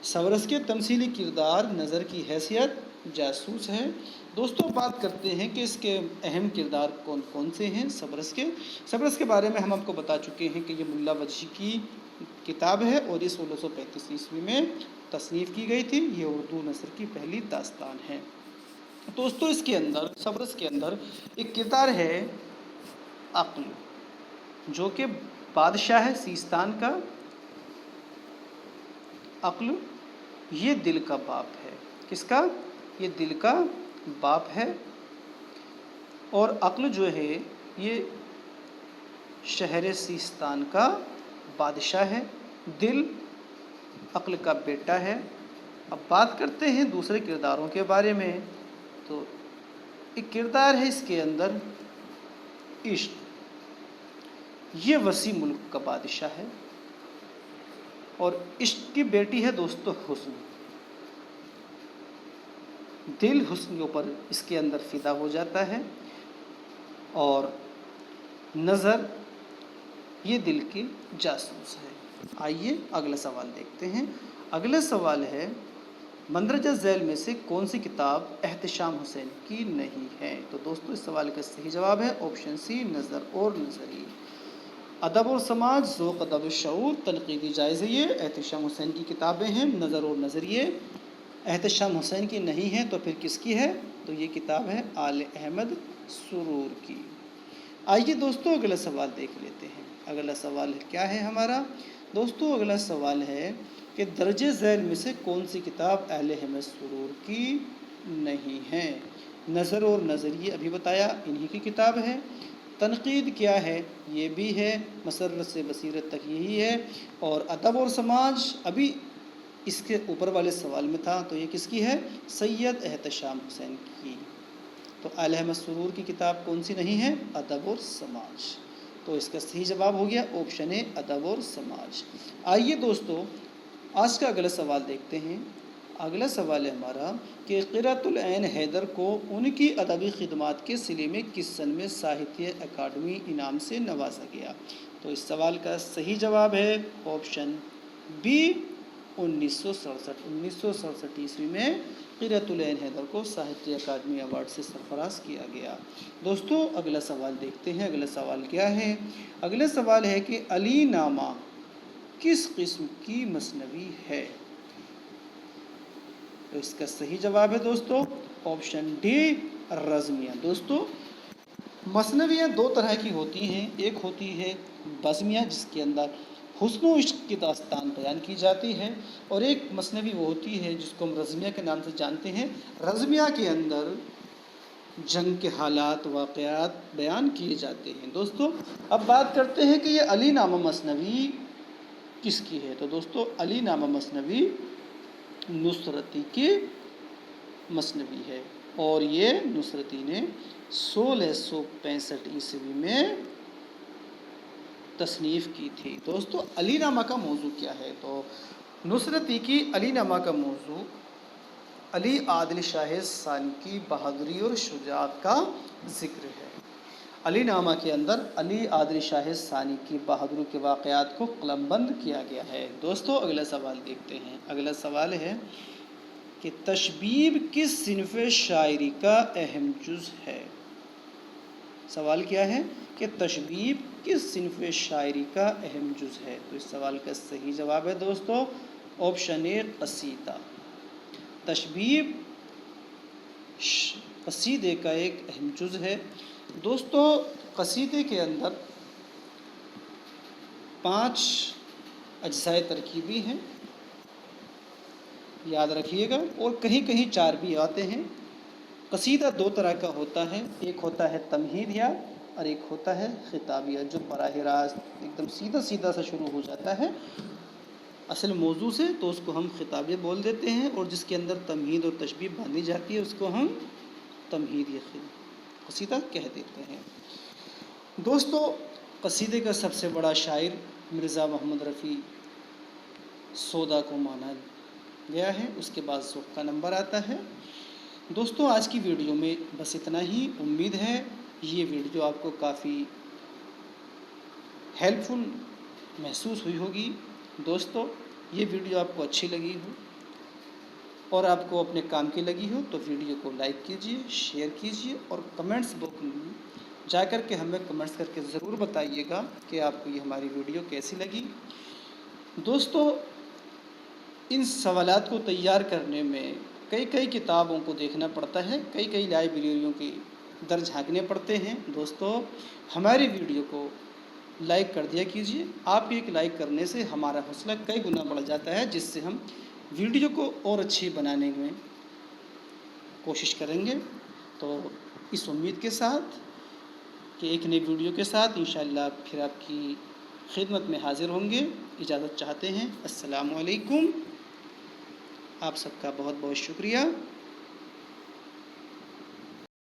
سبرس کے تمثیلی کردار نظر کی حیثیت جاسوس ہے۔ دوستو بات کرتے ہیں کہ اس کے اہم کردار کون کون سے ہیں سبرس کے بارے میں ہم آپ کو بتا چکے ہیں کہ یہ ملا وجہی کی کتاب ہے، اور یہ 1635 عیسوی میں تصنیف کی گئی تھی۔ یہ اردو نثر کی پہلی داستان ہے۔ دوستو اس کے اندر سبرس کے اندر ایک کردار ہے عقل، جو کہ بادشاہ ہے سیستان کا۔ عقل یہ دل کا باپ ہے۔ کس کا؟ یہ دل کا باپ ہے۔ اور عقل جو ہے یہ شہر سیستان کا بادشاہ ہے، دل عقل کا بیٹا ہے۔ اب بات کرتے ہیں دوسرے کرداروں کے بارے میں، تو ایک کردار ہے اس کے اندر عشق، یہ وسیع ملک کا بادشاہ ہے، اور عشق کی بیٹی ہے دوستو حسن۔ دل حسن کے اوپر اس کے اندر فدا ہو جاتا ہے، اور نظر یہ دل کی جاسوس ہے۔ آئیے اگلا سوال دیکھتے ہیں۔ اگلا سوال ہے مندرجہ ذیل میں سے کون سی کتاب احتشام حسین کی نہیں ہے؟ تو دوستو اس سوال کا صحیح جواب ہے آپشن سی، نظر اور نظری۔ ادب اور سماج، ذوق، ادب و شعور، تنقیدی جائزے یہ احتشام حسین کی کتابیں ہیں۔ نظر اور نظریے احتشام حسین کی نہیں ہے، تو پھر کس کی ہے؟ تو یہ کتاب ہے آل احمد سرور کی۔ آئیے دوستو اگلا سوال دیکھ لیتے ہیں۔ اگلا سوال کیا ہے ہمارا؟ دوستو اگلا سوال ہے کہ درجہ ذیل میں سے کون سی کتاب اہل احمد سرور کی نہیں ہے؟ نظر اور نظریے ابھی بتایا انہی کی کتاب ہے۔ تنقید کیا ہے؟ یہ بھی ہے، مسرت سے بصیرت تک یہی ہے۔ اور ادب اور سماج ابھی اس کے اوپر والے سوال میں تھا، تو یہ کس کی ہے؟ سید احتشام حسین کی۔ تو اہل احمد سرور کی کتاب کون سی نہیں ہے؟ ادب اور سماج۔ تو اس کا صحیح جواب ہو گیا آپشن اے، ادب اور سماج۔ آئیے دوستو آج کا اگلا سوال دیکھتے ہیں۔ اگلا سوال ہے ہمارا کہ قرۃ العین حیدر کو ان کی ادبی خدمات کے صلے میں کس سن میں ساہتیہ اکیڈمی انعام سے نوازا گیا؟ تو اس سوال کا صحیح جواب ہے آپشن بی، 1967۔ 1967 عیسوی میں قرۃ العین حیدر کو ساہتیہ اکیڈمی ایوارڈ سے سرفراز کیا گیا۔ دوستو اگلا سوال دیکھتے ہیں۔ اگلا سوال کیا ہے؟ اگلا سوال ہے کہ علی نامہ کس قسم کی مثنوی ہے؟ تو اس کا صحیح جواب ہے دوستو آپشن ڈی، رزمیہ۔ دوستو مثنویاں دو طرح کی ہوتی ہیں، ایک ہوتی ہے بزمیہ جس کے اندر حسن و عشق کی داستان بیان کی جاتی ہے، اور ایک مثنوی وہ ہوتی ہے جس کو ہم رزمیہ کے نام سے جانتے ہیں۔ رزمیہ کے اندر جنگ کے حالات، واقعات بیان کیے جاتے ہیں۔ دوستو اب بات کرتے ہیں کہ یہ علی نامہ مثنوی کس کی ہے؟ تو دوستو علی نامہ مثنوی نصرتی کی مثنوی ہے، اور یہ نصرتی نے 1665 عیسوی میں تصنیف کی تھی۔ دوستو علی نامہ کا موضوع کیا ہے؟ تو نصرتی کی علی نامہ کا موضوع علی عادل شاہ ثانی کی بہادری اور شجاعت کا ذکر ہے۔ علی نامہ کے اندر علی عادل شاہ ثانی کی بہادری کے واقعات کو قلم بند کیا گیا ہے۔ دوستو اگلا سوال دیکھتے ہیں۔ اگلا سوال ہے کہ تشبیب کس صنف شاعری کا اہم جز ہے؟ سوال کیا ہے کہ تشبیب کس صنف شاعری کا اہم جز ہے؟ تو اس سوال کا صحیح جواب ہے دوستو آپشن اے، قصیدہ۔ تشبیب قصیدے کا ایک اہم جز ہے۔ دوستو قصیدے کے اندر 5 اجزاء ترکیبی ہیں، یاد رکھیے گا، اور کہیں کہیں 4 بھی آتے ہیں۔ قصیدہ 2 طرح کا ہوتا ہے، ایک ہوتا ہے تمہیدیہ اور ایک ہوتا ہے خطابیہ، جو براہ راست ایک دم سیدھا سیدھا سا شروع ہو جاتا ہے اصل موضوع سے، تو اس کو ہم خطابیہ بول دیتے ہیں، اور جس کے اندر تمہید اور تشبیہ باندھی جاتی ہے اس کو ہم تمہیدیہ قصیدہ کہہ دیتے ہیں۔ دوستو قصیدے کا سب سے بڑا شاعر مرزا محمد رفیع سودا کو مانا گیا ہے، اس کے بعد ذوق کا نمبر آتا ہے۔ دوستو آج کی ویڈیو میں بس اتنا ہی۔ امید ہے یہ ویڈیو آپ کو کافی ہیلپ فل محسوس ہوئی ہوگی۔ دوستو یہ ویڈیو آپ کو اچھی لگی ہو اور آپ کو اپنے کام کی لگی ہو تو ویڈیو کو لائک کیجئے، شیئر کیجئے، اور کمنٹس باکس میں جا کر کے ہمیں کمنٹس کر کے ضرور بتائیے گا کہ آپ کو یہ ہماری ویڈیو کیسی لگی۔ دوستو ان سوالات کو تیار کرنے میں کئی کتابوں کو دیکھنا پڑتا ہے، کئی لائبریریوں کی در جھانکنے پڑتے ہیں۔ دوستو ہماری ویڈیو کو لائک کر دیا کیجیے، آپ ایک لائک کرنے سے ہمارا حوصلہ کئی گنا بڑھ جاتا ہے، جس سے ہم ویڈیو کو اور اچھی بنانے میں کوشش کریں گے۔ تو اس امید کے ساتھ کہ ایک نئی ویڈیو کے ساتھ انشاءاللہ پھر آپ کی خدمت میں حاضر ہوں گے، اجازت چاہتے ہیں۔ السلام علیکم، آپ سب کا بہت بہت شکریہ۔